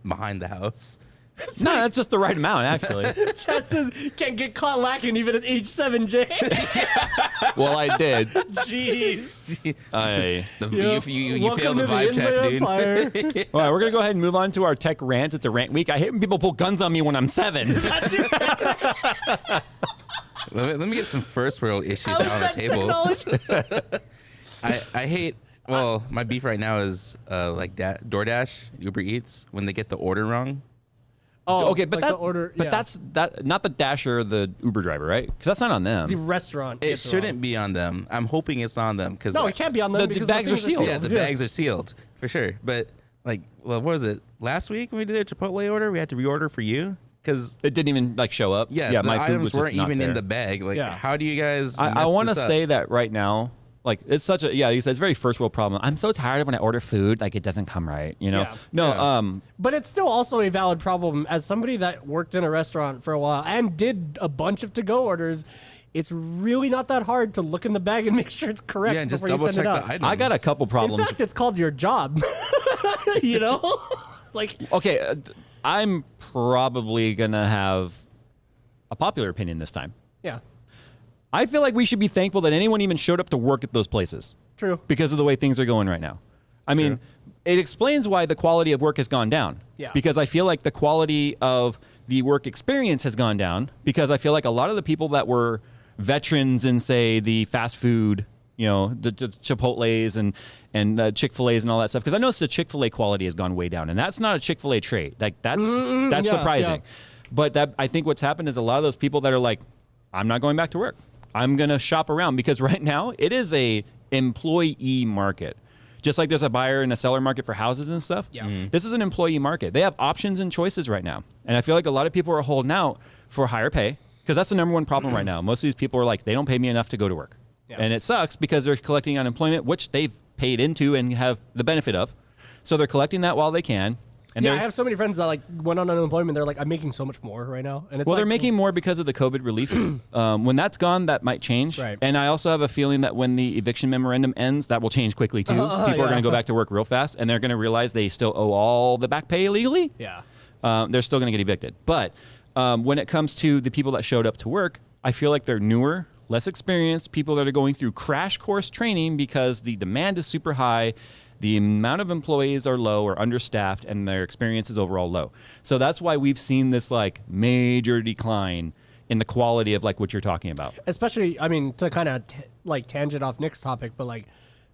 behind the house.
No, that's just the right amount, actually.
Chat says can't get caught lacking even at age 7, Jay.
Well, I did.
Jeez.
You failed the vibe check, dude.
All right, we're gonna go ahead and move on to our tech rant. It's a rant week. I hate when people pull guns on me when I'm 7.
Let me get some first world issues out on the table. I hate. Well, my beef right now is like DoorDash, Uber Eats, when they get the order wrong.
Oh,
Okay, but
like
that,
the order,
but
yeah.
that's not the Dasher or the Uber driver, right? Because that's not on
the
them.
restaurant.
It
gets it
shouldn't
wrong.
be on them. I'm hoping it's on them because
No, it can't be on them
The
because
bags are
things
sealed.
yeah, the bags are sealed for sure. But like, what was it last week when we did a Chipotle order? We had to reorder for you because
It didn't even like show up.
yeah, the
my food
items
was just
weren't
not
even
there.
in the bag. Like,
Yeah.
how do you guys?
I
mess
want to
this up?
say that right now. Like, it's such a, you said it's a very first world problem. I'm so tired of when I order food, like it doesn't come right, you know?
Yeah.
No,
Yeah.
But it's still also a valid problem as somebody that worked in a restaurant for a while and did a bunch of to-go orders. It's really not that hard to look in the bag and make sure it's correct
Yeah, and just
before you
double
send
check
it
the
out.
items.
I got a couple
In
problems.
fact, it's called your job. You know? Like,
Okay, I'm probably going to have a popular opinion this time.
yeah,
I feel like we should be thankful that anyone even showed up to work at those places
true.
because of the way things are going right now. I mean, it explains why the quality of work has gone down.
Yeah.
Because I feel like the quality of the work experience has gone down because I feel like a lot of the people that were veterans in, say, the fast food the Chipotle's and Chick-fil-A's and all that stuff. Because I noticed the Chick-fil-A quality has gone way down, and that's not a Chick-fil-A trait. Like that's surprising. Yeah. But I think what's happened is a lot of those people that are like, I'm not going back to work. I'm gonna shop around, because right now it is a employee market. Just like there's a buyer and a seller market for houses and stuff.
Yeah. Mm-hmm.
This is an employee market. They have options and choices right now. And I feel like a lot of people are holding out for higher pay, because that's the number one problem right now. Most of these people are like, they don't pay me enough to go to work. Yeah. And it sucks because they're collecting unemployment, which they've paid into and have the benefit of. So they're collecting that while they can. And
I have so many friends that like went on unemployment. They're like, I'm making so much more right now. And it's
they're making more because of the COVID relief. When that's gone, that might change.
Right.
And I also have a feeling that when the eviction memorandum ends, that will change quickly too. People are going to go back to work real fast, and they're going to realize they still owe all the back pay illegally.
Yeah.
They're still going to get evicted. But when it comes to the people that showed up to work, I feel like they're newer, less experienced people that are going through crash course training because the demand is super high. The amount of employees are low or understaffed, and their experience is overall low. So that's why we've seen this like major decline in the quality of like what you're talking about.
Especially, I mean, to kind of tangent off Nick's topic, but like,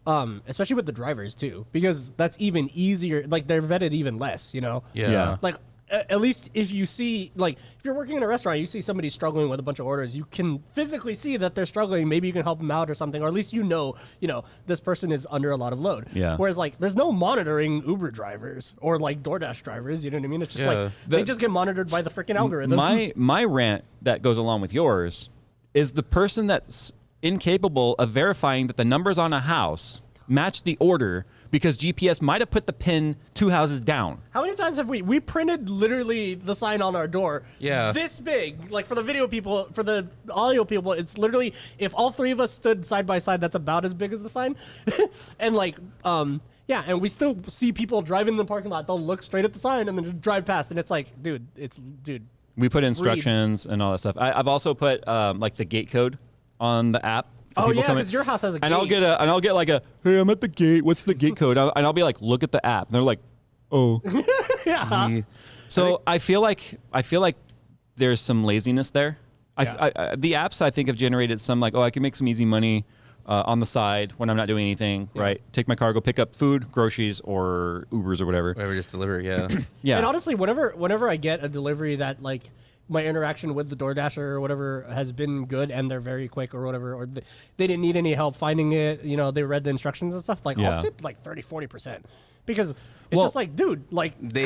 especially with the drivers too, because that's even easier. Like they're vetted even less,
Yeah.
Like at least if you see, like, if you're working in a restaurant, you see somebody struggling with a bunch of orders, you can physically see that they're struggling. Maybe you can help them out or something, or at least this person is under a lot of load.
Yeah.
Whereas like, there's no monitoring Uber drivers or like DoorDash drivers. You know what I mean? It's just like they just get monitored by the freaking algorithm.
My rant that goes along with yours is the person that's incapable of verifying that the numbers on a house match the order, because GPS might have put the pin 2 houses down.
How many times have we printed literally the sign on our door this big? Like for the video people, for the audio people, it's literally, if all three of us stood side by side, that's about as big as the sign. And like, and we still see people driving in the parking lot. They'll look straight at the sign and then just drive past. And it's like, dude.
We put instructions and all that stuff. I've also put like the gate code on the app.
Oh yeah, because your house has a gate.
And I'll get like hey, I'm at the gate. What's the gate code? And I'll be like, look at the app. And they're like, oh.
Yeah.
So I feel like there's some laziness there. Yeah. The apps I think have generated some like, I can make some easy money on the side when I'm not doing anything. Yeah. Right. Take my car, go pick up food, groceries, or Ubers or whatever.
Whatever, just deliver. Yeah.
Yeah.
And honestly, whenever I get a delivery that like, my interaction with the DoorDasher or whatever has been good, and they're very quick or whatever, or they didn't need any help finding it, they read the instructions and stuff, like I'll tip like 30-40%, because it's just like, dude, like
they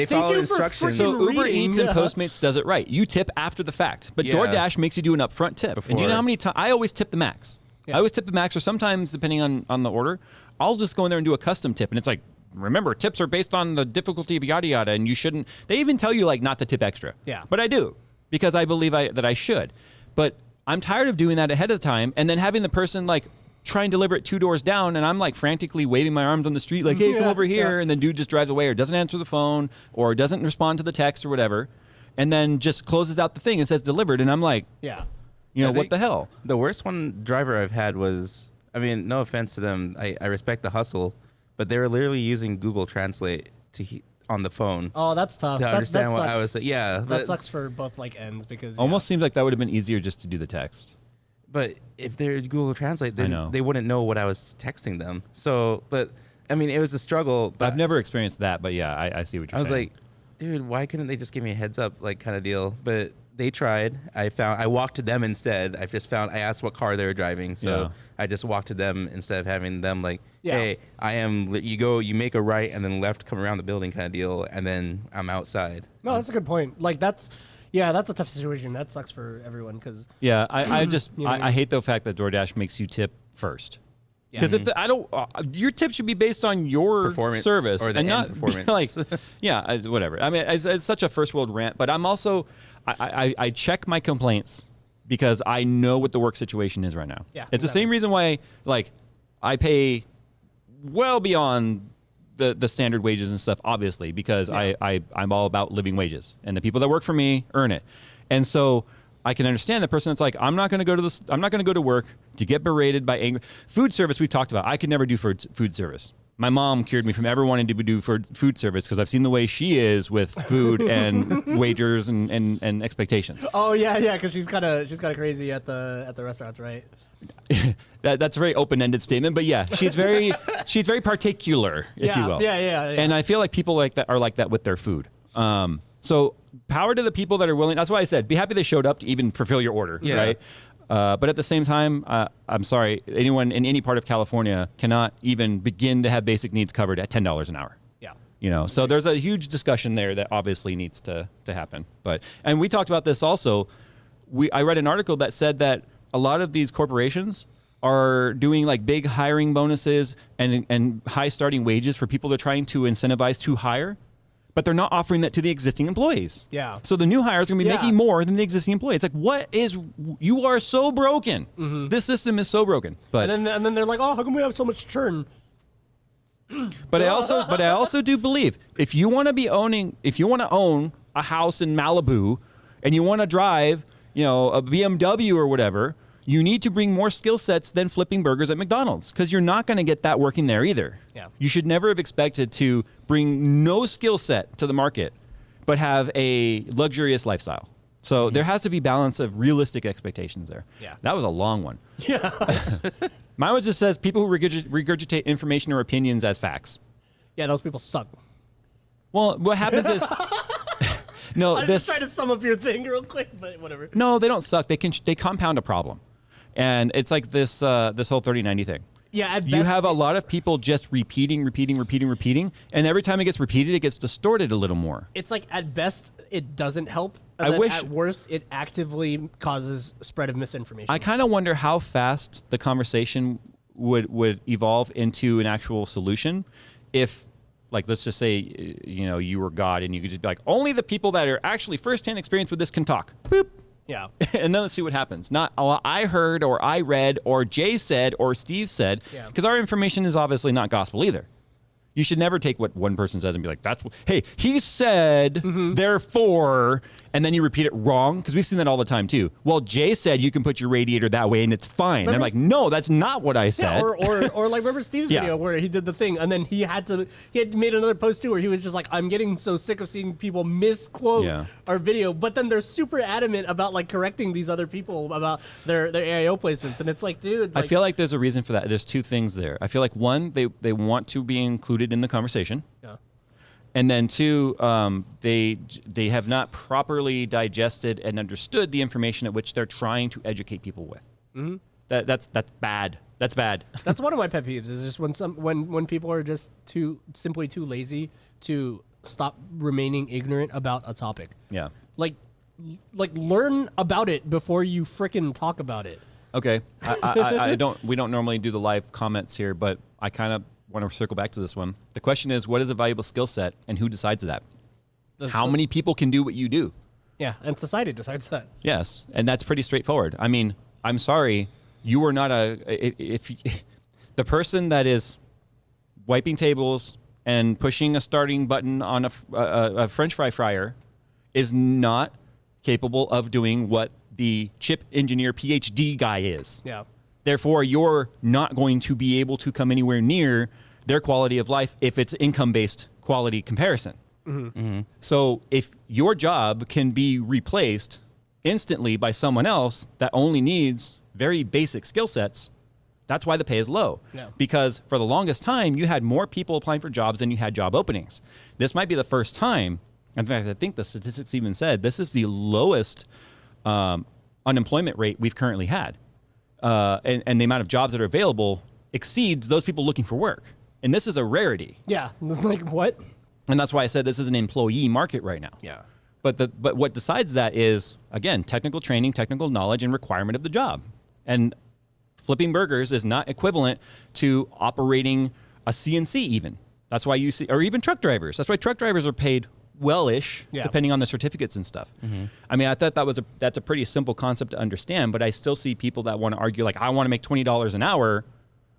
follow
instructions.
So Uber Eats and Postmates does it right. You tip after the fact, but DoorDash makes you do an upfront tip. And do you know how many times I always tip the max? I always tip the max, or sometimes depending on the order, I'll just go in there and do a custom tip, and it's like, remember, tips are based on the difficulty of yada yada, and you shouldn't. They even tell you like not to tip extra.
Yeah.
But I do, because I believe that I should. But I'm tired of doing that ahead of time, and then having the person like try and deliver it 2 doors down, and I'm like frantically waving my arms on the street like, hey, come over here, and then dude just drives away or doesn't answer the phone or doesn't respond to the text or whatever, and then just closes out the thing and says delivered, and I'm like, what the hell?
The worst one driver I've had was, I mean, no offense to them, I respect the hustle, but they were literally using Google Translate on the phone.
Oh, that's tough.
To understand what
sucks.
I was saying. Yeah.
That sucks for both like ends, because
almost seems like that would have been easier just to do the text.
But if they're Google Translate, then they wouldn't know what I was texting them. So, but I mean, it was a struggle. But
I've never experienced that, but yeah, I see what you're saying.
I was like, dude, why couldn't they just give me a heads up, like kind of deal? But they tried. I walked to them instead. I asked what car they were driving, so I just walked to them instead of having them like, hey, you make a right and then left, come around the building kind of deal, and then I'm outside.
No, that's a good point. Like that's a tough situation. That sucks for everyone, because
I hate the fact that DoorDash makes you tip first. Because if your tip should be based on your
performance
service
or the
and not
performance.
like, whatever. I mean, it's such a first world rant, but I'm also I check my complaints because I know what the work situation is right now.
Yeah,
it's the same reason why like I pay well beyond the standard wages and stuff, obviously, because I'm all about living wages, and the people that work for me earn it, and so I can understand the person that's like, I'm not going to go to work to get berated by angry food service. We've talked about. I could never do food service. My mom cured me from ever wanting to do food service because I've seen the way she is with food and wagers and expectations.
Oh yeah, because she's kind of crazy at the restaurants, right?
That's a very open-ended statement, but yeah, she's very particular, if you will.
Yeah.
And I feel like people like that are like that with their food. So power to the people that are willing. That's why I said, be happy they showed up to even fulfill your order, right? But at the same time, I'm sorry, anyone in any part of California cannot even begin to have basic needs covered at $10 an hour.
Yeah.
So there's a huge discussion there that obviously needs to happen. And we talked about this also. I read an article that said that a lot of these corporations are doing like big hiring bonuses and high starting wages for people they're trying to incentivize to hire, but they're not offering that to the existing employees.
Yeah.
So the new hires are going to be making more than the existing employee. It's like, you are so broken. Mm-hmm. This system is so broken. But
and then they're like, oh, how come we have so much churn?
But I also do believe if you want to own a house in Malibu and you want to drive, a BMW or whatever, you need to bring more skill sets than flipping burgers at McDonald's, because you're not going to get that working there either.
Yeah.
You should never have expected to bring no skill set to the market, but have a luxurious lifestyle. So there has to be balance of realistic expectations there.
Yeah.
That was a long one.
Yeah.
Mine was just says people who regurgitate information or opinions as facts.
Yeah, those people suck.
Well, what happens is... No,
I was just trying to sum up your thing real quick, but whatever.
No, they don't suck. They compound a problem. And it's like this whole 30-90 thing.
Yeah, at
you
best,
have a lot of people just repeating, and every time it gets repeated, it gets distorted a little more.
It's like at best it doesn't help.
I wish
at worst it actively causes spread of misinformation.
I kind of wonder how fast the conversation would evolve into an actual solution if, like, let's just say, you were God and you could just be like, only the people that are actually firsthand experience with this can talk. Boop.
Yeah.
And then let's see what happens. Not I heard or I read or Jay said or Steve said, because our information is obviously not gospel either. You should never take what one person says and be like, hey, he said, therefore, and then you repeat it wrong, because we've seen that all the time too. Well, Jay said you can put your radiator that way and it's fine. And I'm like, no, that's not what I said.
Yeah, or like, remember Steve's video where he did the thing and then he had made another post too where he was just like, I'm getting so sick of seeing people misquote our video, but then they're super adamant about like correcting these other people about their AIO placements. And it's like, dude.
I feel like there's a reason for that. There's two things there. I feel like one, they want to be included in the conversation.
Yeah.
And then two, they have not properly digested and understood the information at which they're trying to educate people with. Mm-hmm. That's bad. That's bad.
That's one of my pet peeves. Is just when people are just too lazy to stop remaining ignorant about a topic.
Yeah.
Like learn about it before you frickin' talk about it.
Okay. We don't normally do the live comments here, but I kind of want to circle back to this one. The question is, what is a valuable skill set and who decides that? How many people can do what you do?
Yeah, and society decides that.
Yes, and that's pretty straightforward. I mean, I'm sorry, you are not if the person that is wiping tables and pushing a starting button on a French fry fryer is not capable of doing what the chip engineer PhD guy is.
Yeah.
Therefore, you're not going to be able to come anywhere near their quality of life if it's income-based quality comparison. Mm-hmm. Mm-hmm. So if your job can be replaced instantly by someone else that only needs very basic skill sets, that's why the pay is low.
Yeah.
Because for the longest time, you had more people applying for jobs than you had job openings. This might be the first time. In fact, I think the statistics even said this is the lowest unemployment rate we've currently had. And the amount of jobs that are available exceeds those people looking for work. And this is a rarity.
Yeah. Like what?
And that's why I said this is an employee market right now.
Yeah.
But what decides that is, again, technical training, technical knowledge, and requirement of the job. And flipping burgers is not equivalent to operating a CNC even. That's why you see, or even truck drivers. That's why truck drivers are paid well-ish, depending on the certificates and stuff. Mm-hmm. I mean, I thought that's a pretty simple concept to understand, but I still see people that want to argue like, I want to make $20 an hour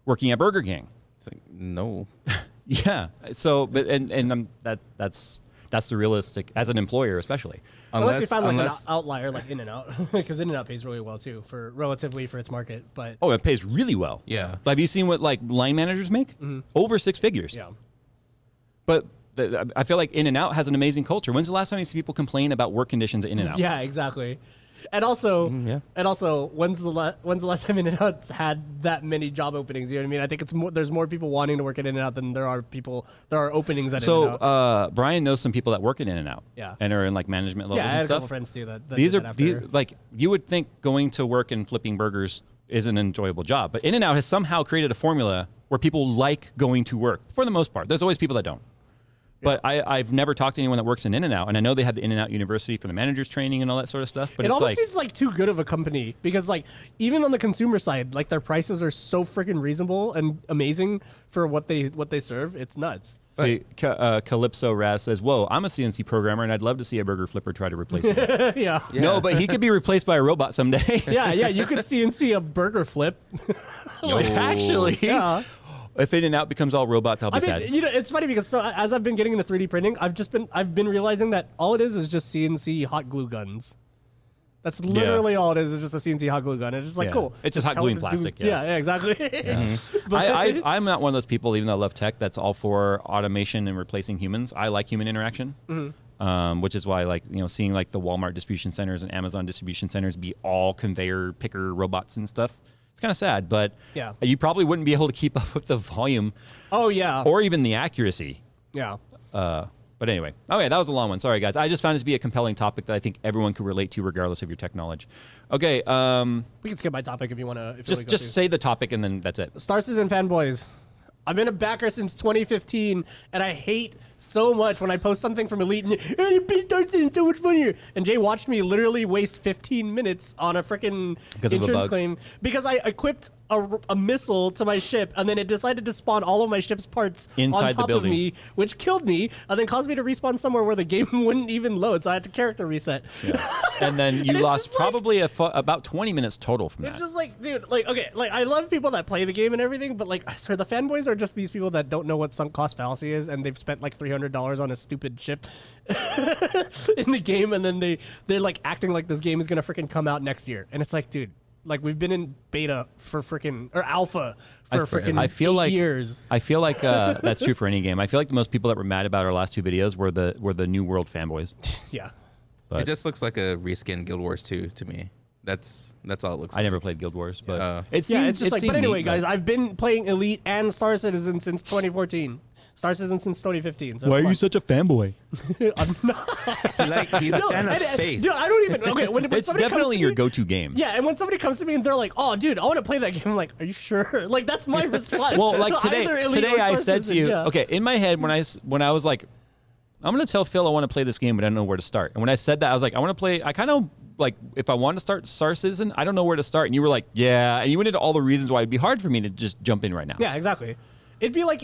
working at Burger King.
It's like, no.
Yeah. So, but that's the realistic as an employer, especially.
Unless you find like an outlier like In-N-Out, because In-N-Out pays really well too for its market. But
it pays really well.
Yeah.
Have you seen what like line managers make? Mm-hmm. Over 6 figures.
Yeah.
But I feel like In-N-Out has an amazing culture. When's the last time you see people complain about work conditions at In-N-Out?
Yeah, exactly. And also,
yeah.
when's the last time In-N-Out's had that many job openings? You know what I mean? I think there's more people wanting to work at In-N-Out than there are openings at In-N-Out.
So Brian knows some people that work in In-N-Out.
Yeah.
And are in like management levels
Yeah, I
and
had a
stuff.
couple friends too that
These
did
are
that after.
like you would think going to work and flipping burgers is an enjoyable job, but In-N-Out has somehow created a formula where people like going to work for the most part. There's always people that don't. But I've never talked to anyone that works in In-N-Out, and I know they have the In-N-Out University for the managers training and all that sort of stuff. But
It
it's
almost
like,
seems like too good of a company because, like, even on the consumer side, like their prices are so freaking reasonable and amazing for what they serve. It's nuts.
see, Calypso Raz says, "Whoa, I'm a CNC programmer, and I'd love to see a burger flipper try to replace me."
Yeah.
No, but he could be replaced by a robot someday.
Yeah, you could CNC a burger flip.
Actually,
Yeah.
if In-N-Out becomes all robots, I'll be
I
sad.
mean, it's funny because as I've been getting into 3D printing, I've been realizing that all it is just CNC hot glue guns. That's literally all it is just a CNC hot glue gun. It's just like,
Yeah.
cool.
It's just hot
tell
glue
it
and
to
plastic,
do-
yeah.
Yeah, exactly. But
I'm not one of those people, even though I love tech, that's all for automation and replacing humans. I like human interaction, which is why, like, seeing like the Walmart distribution centers and Amazon distribution centers be all conveyor picker robots and stuff. It's kind of sad, but
Yeah.
you probably wouldn't be able to keep up with the volume
Oh, yeah.
or even the accuracy.
Yeah.
But anyway, okay, that was a long one. Sorry, guys. I just found it to be a compelling topic that I think everyone could relate to, regardless of your tech knowledge. Okay,
We can skip my topic if you want to.
just say the topic and then that's it.
Star Citizen fanboys. I've been a backer since 2015, and I hate so much when I post something from Elite and hey, you beat Star Citizen so much funnier. And Jay watched me literally waste 15 minutes on a freaking
Because of a
insurance
bug.
claim because I equipped a missile to my ship, and then it decided to spawn all of my ship's parts
Inside
on
the
top
building.
of me, which killed me, and then caused me to respawn somewhere where the game wouldn't even load. So I had to character reset.
And then you
it's
lost
just like-
probably about 20 minutes total from that.
It's just like, dude, like, okay, like, I love people that play the game and everything, but, like, I swear, the fanboys are just these people that don't know what sunk cost fallacy is, and they've spent, like, $300 on a stupid ship in the game, and then they're, like, acting like this game is gonna freaking come out next year. And it's like, dude, like, we've been in beta for freaking, or alpha for freaking
I feel
8
like
years.
I feel like that's true for any game. I feel like the most people that were mad about our last two videos were the New World fanboys.
Yeah.
But
It just looks like a reskin Guild Wars 2 to me. That's all it looks
I
like.
never played Guild Wars, but it
Yeah,
seemed,
it's just like,
seemed
but anyway,
neat,
guys,
but-
I've been playing Elite and Star Citizen since 2014. Star Citizen since 2015. So
Why are
come
you
on.
such a fanboy?
I'm not.
He's a fan of
and-
space.
Dude, I don't even. Okay, when
It's
somebody comes
definitely
to
your
me-
go-to game.
Yeah, and when somebody comes to me and they're like, "Oh, dude, I want to play that game," I'm like, "Are you sure?" Like, that's my response.
Well, like
So either Elite
today
or
I
Star
said to
Citizen,
you,
yeah.
okay, in my head when I was like, I'm gonna tell Phil I want to play this game, but I don't know where to start. And when I said that, I was like, I want to play. I kind of like if I want to start Star Citizen, I don't know where to start. And you were like, yeah, and you went into all the reasons why it'd be hard for me to just jump in right now.
Yeah, exactly. It'd be like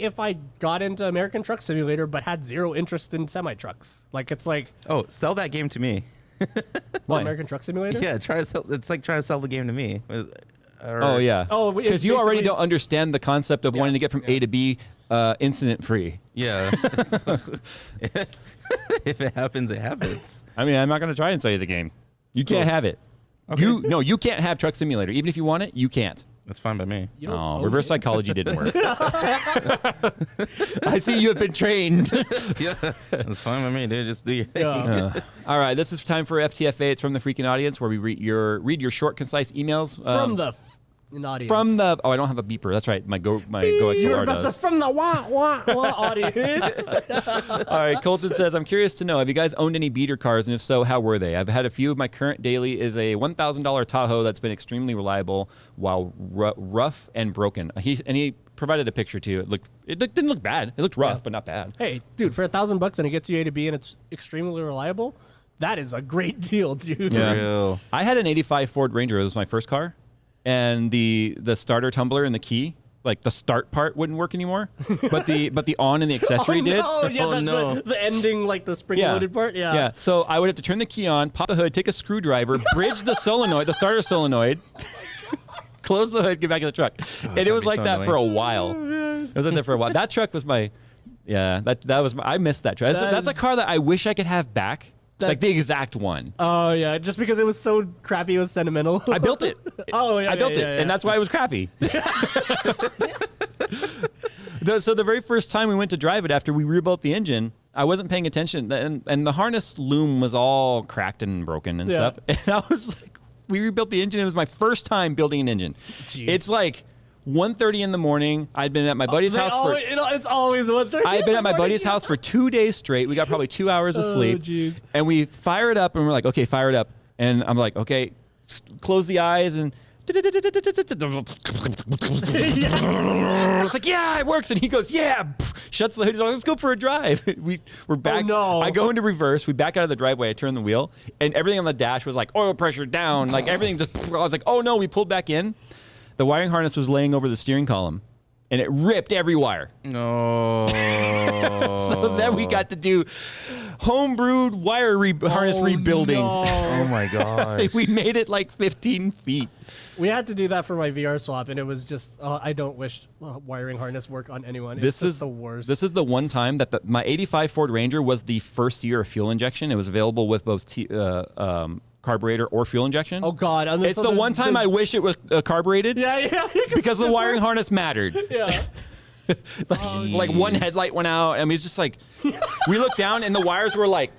if I got into American Truck Simulator but had zero interest in semi trucks. Like, it's like
Oh, sell that game to me.
Why?
American Truck Simulator.
Yeah, try to sell. It's like trying to sell the game to me.
Oh yeah.
Oh, it's
because you already
basically-
don't understand the concept of wanting to get from A to B incident free.
Yeah. If it happens, it happens.
I mean, I'm not gonna try and sell you the game. You can't
Cool.
have it.
Okay.
You can't have Truck Simulator. Even if you want it, you can't.
That's fine by me.
You don't
Oh,
own
reverse
it?
psychology didn't work. I see you have been trained.
Yeah, that's fine by me, dude. Just do your thing.
Yeah.
All right, this is time for FTFA. It's from the freaking audience, where we read your short, concise emails
From the audience.
from the. Oh, I don't have a beeper. That's right. My Go
you were
XLR
about
does.
to from the wah audience.
All right, Colton says, I'm curious to know, have you guys owned any beater cars, and if so, how were they? I've had a few. My current daily is a $1,000 Tahoe that's been extremely reliable while rough and broken. He provided a picture too. It didn't look bad. It looked rough, but not bad.
Hey, dude, for $1,000 and it gets you A to B and it's extremely reliable, that is a great deal, dude.
Yeah.
Real.
I had an 85 Ford Ranger. It was my first car. And the starter tumbler and the key, like the start part wouldn't work anymore, but the on and the accessory did.
Oh, yeah,
Oh, no.
the ending, like the spring-loaded part. Yeah.
Yeah. So I would have to turn the key on, pop the hood, take a screwdriver, bridge the solenoid, the starter solenoid, close the hood, get back in the truck. And it was
that'd be
like
so
that for a
annoying.
while. It was like that for a while. That truck was my, yeah, that was my, I missed that truck. That's a car that I wish I could have back. Like the exact one.
Oh, yeah, just because it was so crappy, it was sentimental.
I built it.
Oh, yeah,
I built
yeah,
it,
yeah, yeah.
and that's why it was crappy. So the very first time we went to drive it after we rebuilt the engine, I wasn't paying attention, and the harness loom was all cracked and broken and stuff. And I was like, we rebuilt the engine. It was my first time building an engine. Jeez. It's like 1:30 in the morning. I'd been at my buddy's house
it's always 1:30.
I had been at my buddy's house for 2 days straight. We got probably 2 hours of sleep.
Geez.
And we fire it up, and we're like, okay, fire it up. And I'm like, okay, close the eyes, and it's like, yeah, it works. And he goes, yeah, shuts the hood. He's like, let's go for a drive. We're back.
Oh, no.
I go into reverse. We back out of the driveway. I turn the wheel, and everything on the dash was like oil pressure down. Like everything just, I was like, oh no, we pulled back in. The wiring harness was laying over the steering column, and it ripped every wire.
No.
So then we got to do homebrewed wire harness rebuilding.
No.
Oh my god.
We made it like 15 feet.
We had to do that for my VR swap, and it was just, I don't wish wiring harness work on anyone.
This is
the worst.
This is the one time that my 85 Ford Ranger was the first year of fuel injection. It was available with both carburetor or fuel injection.
Oh God!
It's the one time I wish it was carbureted.
Yeah.
Because the wiring harness mattered.
Yeah.
like one headlight went out. I mean, it's just like we looked down and the wires were like.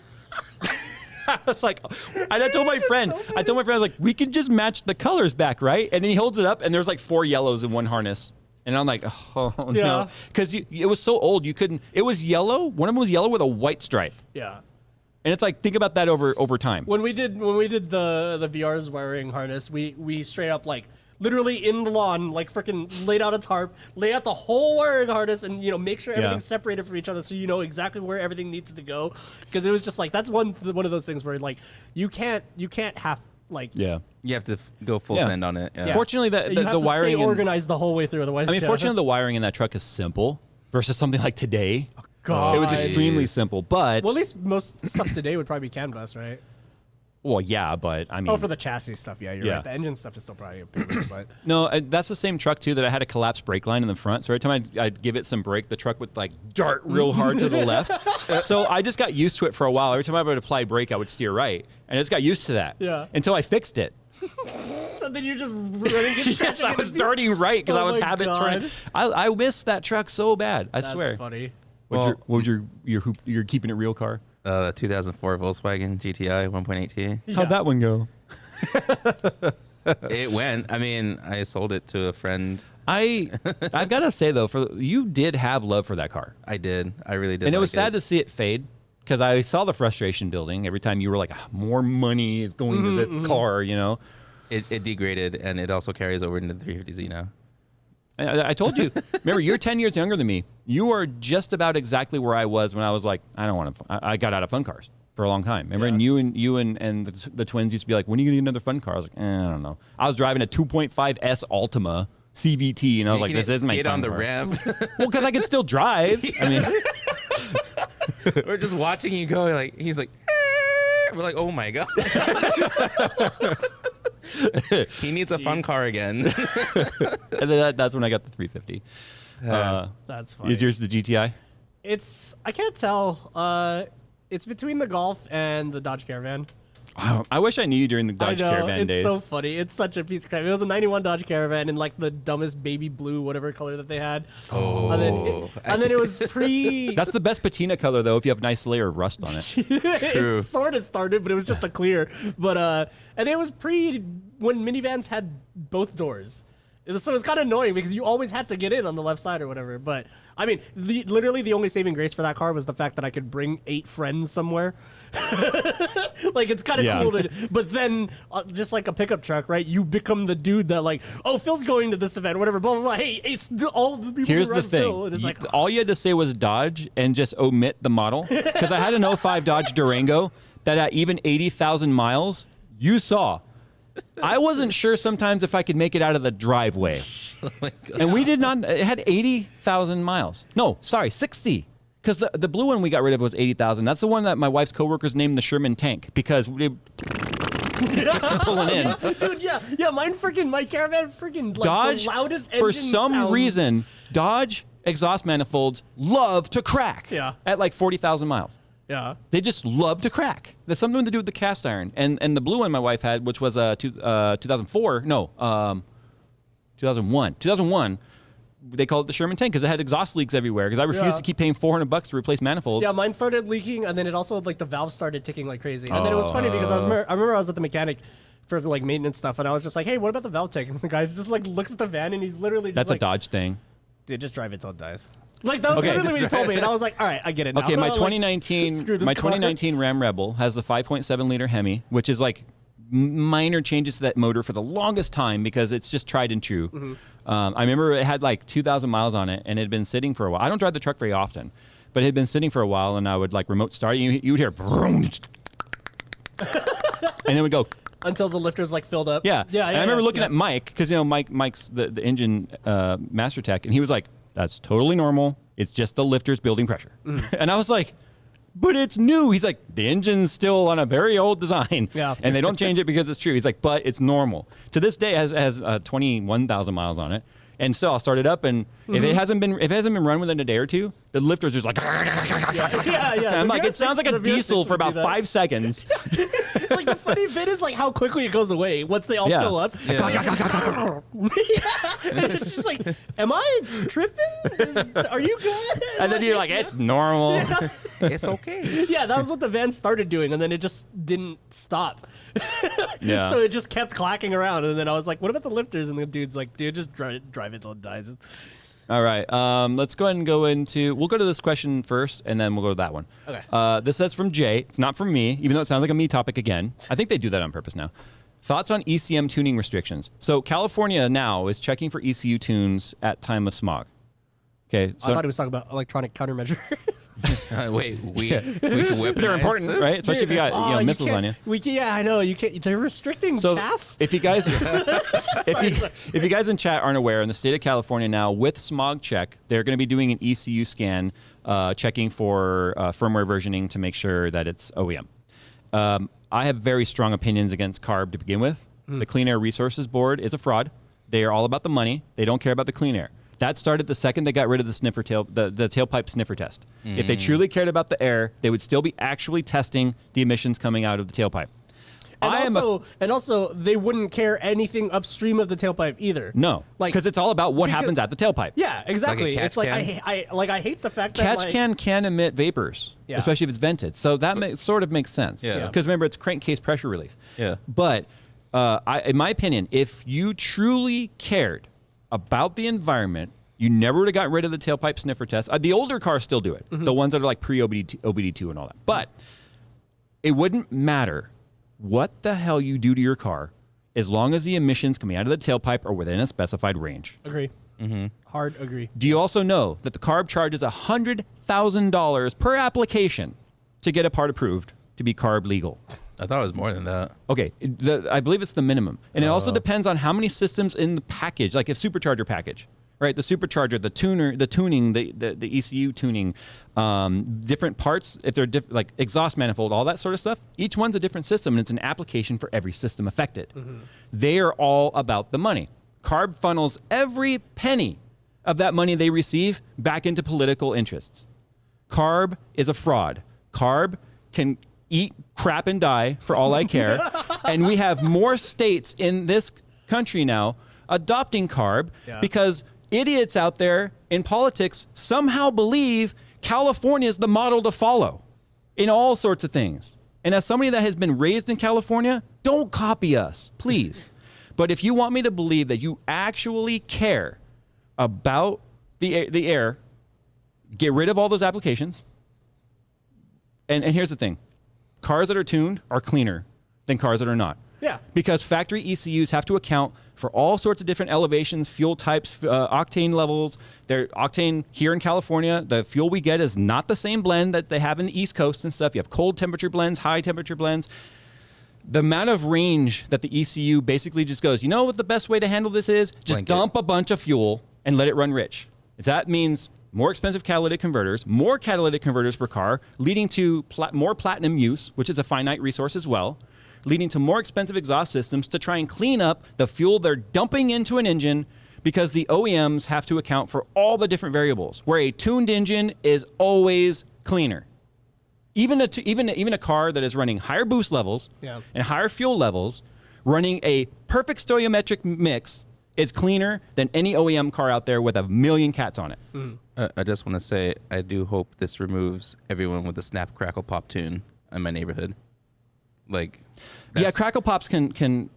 I was like, and I told my friend, I was like, we can just match the colors back, right? And then he holds it up, and there's like 4 yellows in one harness. And I'm like, oh no, because it was so old, you couldn't. It was yellow. One of them was yellow with a white stripe.
Yeah.
And it's like, think about that over time.
When we did the VR's wiring harness, we straight up like literally in the lawn, like freaking laid out a tarp, lay out the whole wiring harness, and make sure everything's separated from each other, so you know exactly where everything needs to go. Because it was just like that's one of those things where like you can't have like
you have to go full send on it. Yeah.
Fortunately,
you have
the
to
wiring
stay organized the whole way through. Otherwise,
fortunately, the wiring in that truck is simple versus something like today.
God.
It was extremely simple, but
well, at least most stuff today would probably be CAN bus, right?
Well, yeah, but I mean,
for the chassis stuff, you're right. The engine stuff is still probably a bit, but
no, that's the same truck too that I had a collapsed brake line in the front. So every time I'd give it some brake, the truck would like dart real hard to the left. So I just got used to it for a while. Every time I would apply brake, I would steer right, and I just got used to that.
Yeah.
Until I fixed it.
So then you're just running.
Yes, I was darting right because I was habit turning. I missed that truck so bad. I swear.
That's funny.
What was your keeping it real car?
2004 Volkswagen GTI 1.8T.
How'd that one go?
It went. I mean, I sold it to a friend.
I've got to say though, you did have love for that car.
I did. I really did.
And it was sad to see it fade because I saw the frustration building every time you were like, more money is going to this car,
It degraded, and it also carries over into the 350Z now.
I told you. Remember, you're 10 years younger than me. You are just about exactly where I was when I was like, I don't want to. I got out of fun cars for a long time. Remember, and you and the twins used to be like, when are you gonna get another fun car? I was like, I don't know. I was driving a 2.5 S Altima CVT, and I was like, this isn't my fun
on the
car.
ramp.
Well, because I could still drive. I mean,
we're just watching you go. Like he's like, we're like, oh my god. He needs a fun car again.
And then that's when I got the 350.
That's funny.
Is yours the GTI?
I can't tell. It's between the Golf and the Dodge Caravan.
Wow. I wish I knew you during the Dodge Caravan days.
It's so funny. It's such a piece of crap. It was a 91 Dodge Caravan in like the dumbest baby blue, whatever color that they had.
Oh.
And then it was pre...
That's the best patina color, though, if you have a nice layer of rust on it.
It sort of started, but it was just a clear. But and it was pre when minivans had both doors. So it's kind of annoying because you always had to get in on the left side or whatever. But I mean, literally the only saving grace for that car was the fact that I could bring 8 friends somewhere. Like it's kind of cool but then just like a pickup truck, right? You become the dude that like, oh, Phil's going to this event, whatever, blah blah blah. Hey, it's all the people.
Here's
who
the
run
thing:
Phil. And it's like,
all you had to say was Dodge and just omit the model, because I had an '05 Dodge Durango that at even 80,000 miles, you saw. I wasn't sure sometimes if I could make it out of the driveway.
Oh my God.
And we did not. It had 80,000 miles. No, sorry, 60. Because the blue one we got rid of was 80,000. That's the one that my wife's coworkers named the Sherman tank because we pulling in.
Dude, yeah, my Caravan freaking like
Dodge,
the loudest engine
for some
sound.
reason, Dodge exhaust manifolds love to crack.
Yeah.
At like 40,000 miles.
Yeah.
They just love to crack. That's something to do with the cast iron. And the blue one my wife had, which was 2004. No, 2001. 2001 they call it the Sherman tank because it had exhaust leaks everywhere. Because I refused to keep paying $400 to replace manifolds.
Yeah, mine started leaking, and then it also like the valve started ticking like crazy. And then it was funny because I remember I was at the mechanic for like maintenance stuff, and I was just like, "Hey, what about the valve tick?" And the guy just like looks at the van, and he's literally just
That's
like,
a Dodge thing.
"Dude, just drive it till it dies." Like that was literally what he told me, and I was like, "All right, I get it now."
Okay, my
Like,
2019
screw this
my
car.
2019 Ram Rebel has the 5.7 liter Hemi, which is like minor changes to that motor for the longest time because it's just tried and true.
Mm-hmm.
I remember it had like 2,000 miles on it, and it had been sitting for a while. I don't drive the truck very often, but it had been sitting for a while, and I would like remote start. You would hear, and then would go.
Until the lifter's like filled up.
Yeah.
Yeah.
And I remember looking at Mike because Mike's the engine master tech, and he was like, "That's totally normal. It's just the lifter's building pressure." And I was like, "But it's new." He's like, "The engine's still on a very old design."
Yeah.
And they don't change it because it's true. He's like, "But it's normal." To this day, it has 21,000 miles on it. And still, I'll start it up, and if it hasn't been run within a day or two, the lifter's just like.
Yeah.
And I'm like, it sounds like a diesel for about 5 seconds.
Like the funny bit is like how quickly it goes away once they all
Yeah.
fill up.
Yeah.
And it's just like, am I tripping? Are you good?
And then you're like, it's normal.
It's okay.
Yeah, that was what the van started doing, and then it just didn't stop.
Yeah.
So it just kept clacking around, and then I was like, "What about the lifters?" And the dude's like, "Dude, just drive it till it dies."
All right. Let's go ahead and we'll go to this question first, and then we'll go to that one.
Okay.
This says from Jay. It's not from me, even though it sounds like a me topic again. I think they do that on purpose now. Thoughts on ECM tuning restrictions? So California now is checking for ECU tunes at time of smog. Okay.
I
So
thought he was talking about electronic countermeasure.
Wait, we can weaponize
they're important,
this?
right? Especially if you got missiles on you.
Yeah, I know. You can't. They're restricting
So
chaff.
if you guys, if you guys in chat aren't aware, in the state of California now, with smog check, they're going to be doing an ECU scan, checking for firmware versioning to make sure that it's OEM. I have very strong opinions against CARB to begin with. The Clean Air Resources Board is a fraud. They are all about the money. They don't care about the clean air. That started the second they got rid of the tailpipe sniffer test. If they truly cared about the air, they would still be actually testing the emissions coming out of the tailpipe.
And also, they wouldn't care anything upstream of the tailpipe either.
No, because it's all about what happens at the tailpipe.
Yeah, exactly.
catch
It's like
can?
I hate the fact that
Catch can emit vapors,
Yeah.
especially if it's vented. So that sort of makes sense.
Yeah.
Because remember, it's crankcase pressure relief.
Yeah.
But in my opinion, if you truly cared about the environment, you never would have gotten rid of the tailpipe sniffer test. The older cars still do it. The ones that are like pre-OBD2 and all that. But it wouldn't matter what the hell you do to your car as long as the emissions coming out of the tailpipe are within a specified range.
Agree. Hard agree.
Do you also know that the CARB charges $100,000 per application to get a part approved to be CARB legal?
I thought it was more than that.
Okay, I believe it's the minimum. And it also depends on how many systems in the package, like a supercharger package, right? The supercharger, the tuner, the tuning, the ECU tuning, different parts, if they're like exhaust manifold, all that sort of stuff. Each one's a different system, and it's an application for every system affected. They are all about the money. CARB funnels every penny of that money they receive back into political interests. CARB is a fraud. CARB can eat crap and die for all I care. And we have more states in this country now adopting CARB because idiots out there in politics somehow believe California is the model to follow in all sorts of things. And as somebody that has been raised in California, don't copy us, please. But if you want me to believe that you actually care about the air, get rid of all those applications. And here's the thing. Cars that are tuned are cleaner than cars that are not.
Yeah.
Because factory ECUs have to account for all sorts of different elevations, fuel types, octane levels. Their octane here in California, the fuel we get is not the same blend that they have in the East Coast and stuff. You have cold temperature blends, high temperature blends. The amount of range that the ECU basically just goes, you know what the best way to handle this is? Just dump a bunch of fuel and let it run rich. That means more expensive catalytic converters, more catalytic converters per car, leading to more platinum use, which is a finite resource as well, leading to more expensive exhaust systems to try and clean up the fuel they're dumping into an engine because the OEMs have to account for all the different variables, where a tuned engine is always cleaner. Even a car that is running higher boost levels and higher fuel levels, running a perfect stoichiometric mix, It's cleaner than any OEM car out there with a million cats on it.
I just want to say, I do hope this removes everyone with a snap, crackle, pop tune in my neighborhood. Like,
Yeah, crackle pops can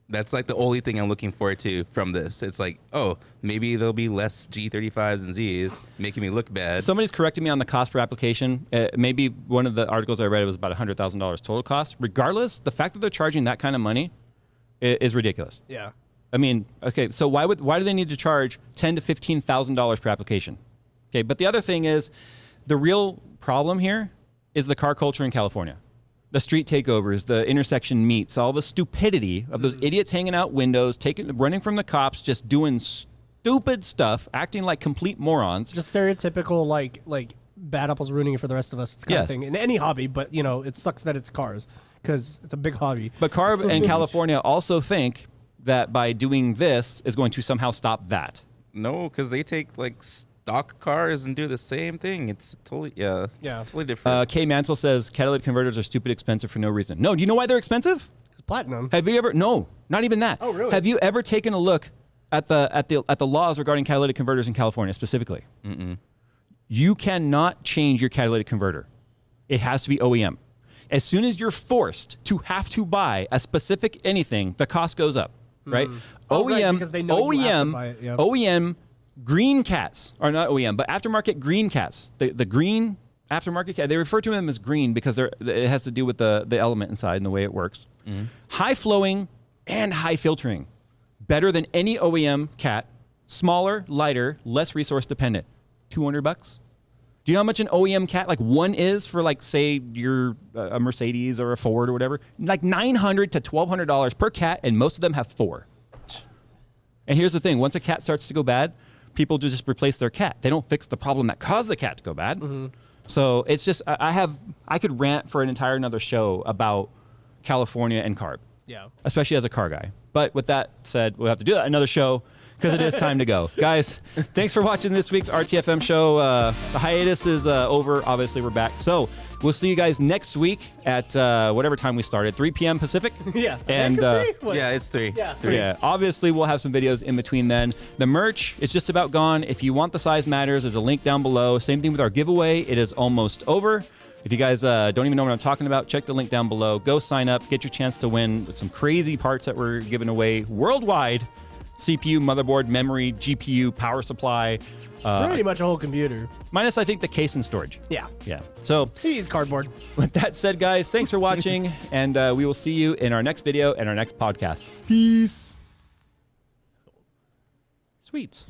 that's like the only thing I'm looking forward to from this. It's like, oh, maybe there'll be less G35s and Zs making me look bad.
Somebody's correcting me on the cost per application. Maybe one of the articles I read was about $100,000 total cost. Regardless, the fact that they're charging that kind of money is ridiculous.
Yeah.
I mean, okay, so why do they need to charge $10,000 to $15,000 per application? Okay, but the other thing is, the real problem here is the car culture in California. The street takeovers, the intersection meets, all the stupidity of those idiots hanging out windows, running from the cops, just doing stupid stuff, acting like complete morons.
Just stereotypical like bad apples ruining it for the rest of us kind of thing in any hobby. But it sucks that it's cars because it's a big hobby.
But CARB and California also think that by doing this is going to somehow stop that.
No, because they take like stock cars and do the same thing. It's totally it's totally different.
Kay Mansell says catalytic converters are stupid expensive for no reason. No, do you know why they're expensive?
It's platinum.
Have you ever? No, not even that.
Oh, really?
Have you ever taken a look at the laws regarding catalytic converters in California specifically?
Mm-mm.
You cannot change your catalytic converter. It has to be OEM. As soon as you're forced to have to buy a specific anything, the cost goes up, right?
Oh, right,
OEM,
because they know you have to buy it, yeah.
OEM green cats, or not OEM, but aftermarket green cats. The green aftermarket cat, they refer to them as green because it has to do with the element inside and the way it works. High flowing and high filtering. Better than any OEM cat. Smaller, lighter, less resource dependent. $200. Do you know how much an OEM cat, like one is for, like, say you're a Mercedes or a Ford or whatever? Like $900 to $1,200 per cat, and most of them have 4. And here's the thing. Once a cat starts to go bad, people just replace their cat. They don't fix the problem that caused the cat to go bad. So it's just, I could rant for another show about California and CARB.
Yeah.
Especially as a car guy. But with that said, we'll have to do another show because it is time to go. Guys, thanks for watching this week's RTFM show. The hiatus is over. Obviously, we're back. So we'll see you guys next week at whatever time we started, 3 p.m. Pacific.
Yeah.
And
yeah, it's 3.
Yeah.
3.
yeah, obviously we'll have some videos in between then. The merch is just about gone. If you want the size matters, there's a link down below. Same thing with our giveaway. It is almost over. If you guys don't even know what I'm talking about, check the link down below. Go sign up. Get your chance to win some crazy parts that we're giving away worldwide. CPU, motherboard, memory, GPU, power supply.
Pretty much a whole computer.
Minus, I think, the case and storage.
Yeah.
Yeah. So
He used cardboard.
with that said, guys, thanks for watching. And we will see you in our next video and our next podcast. Peace. Sweet.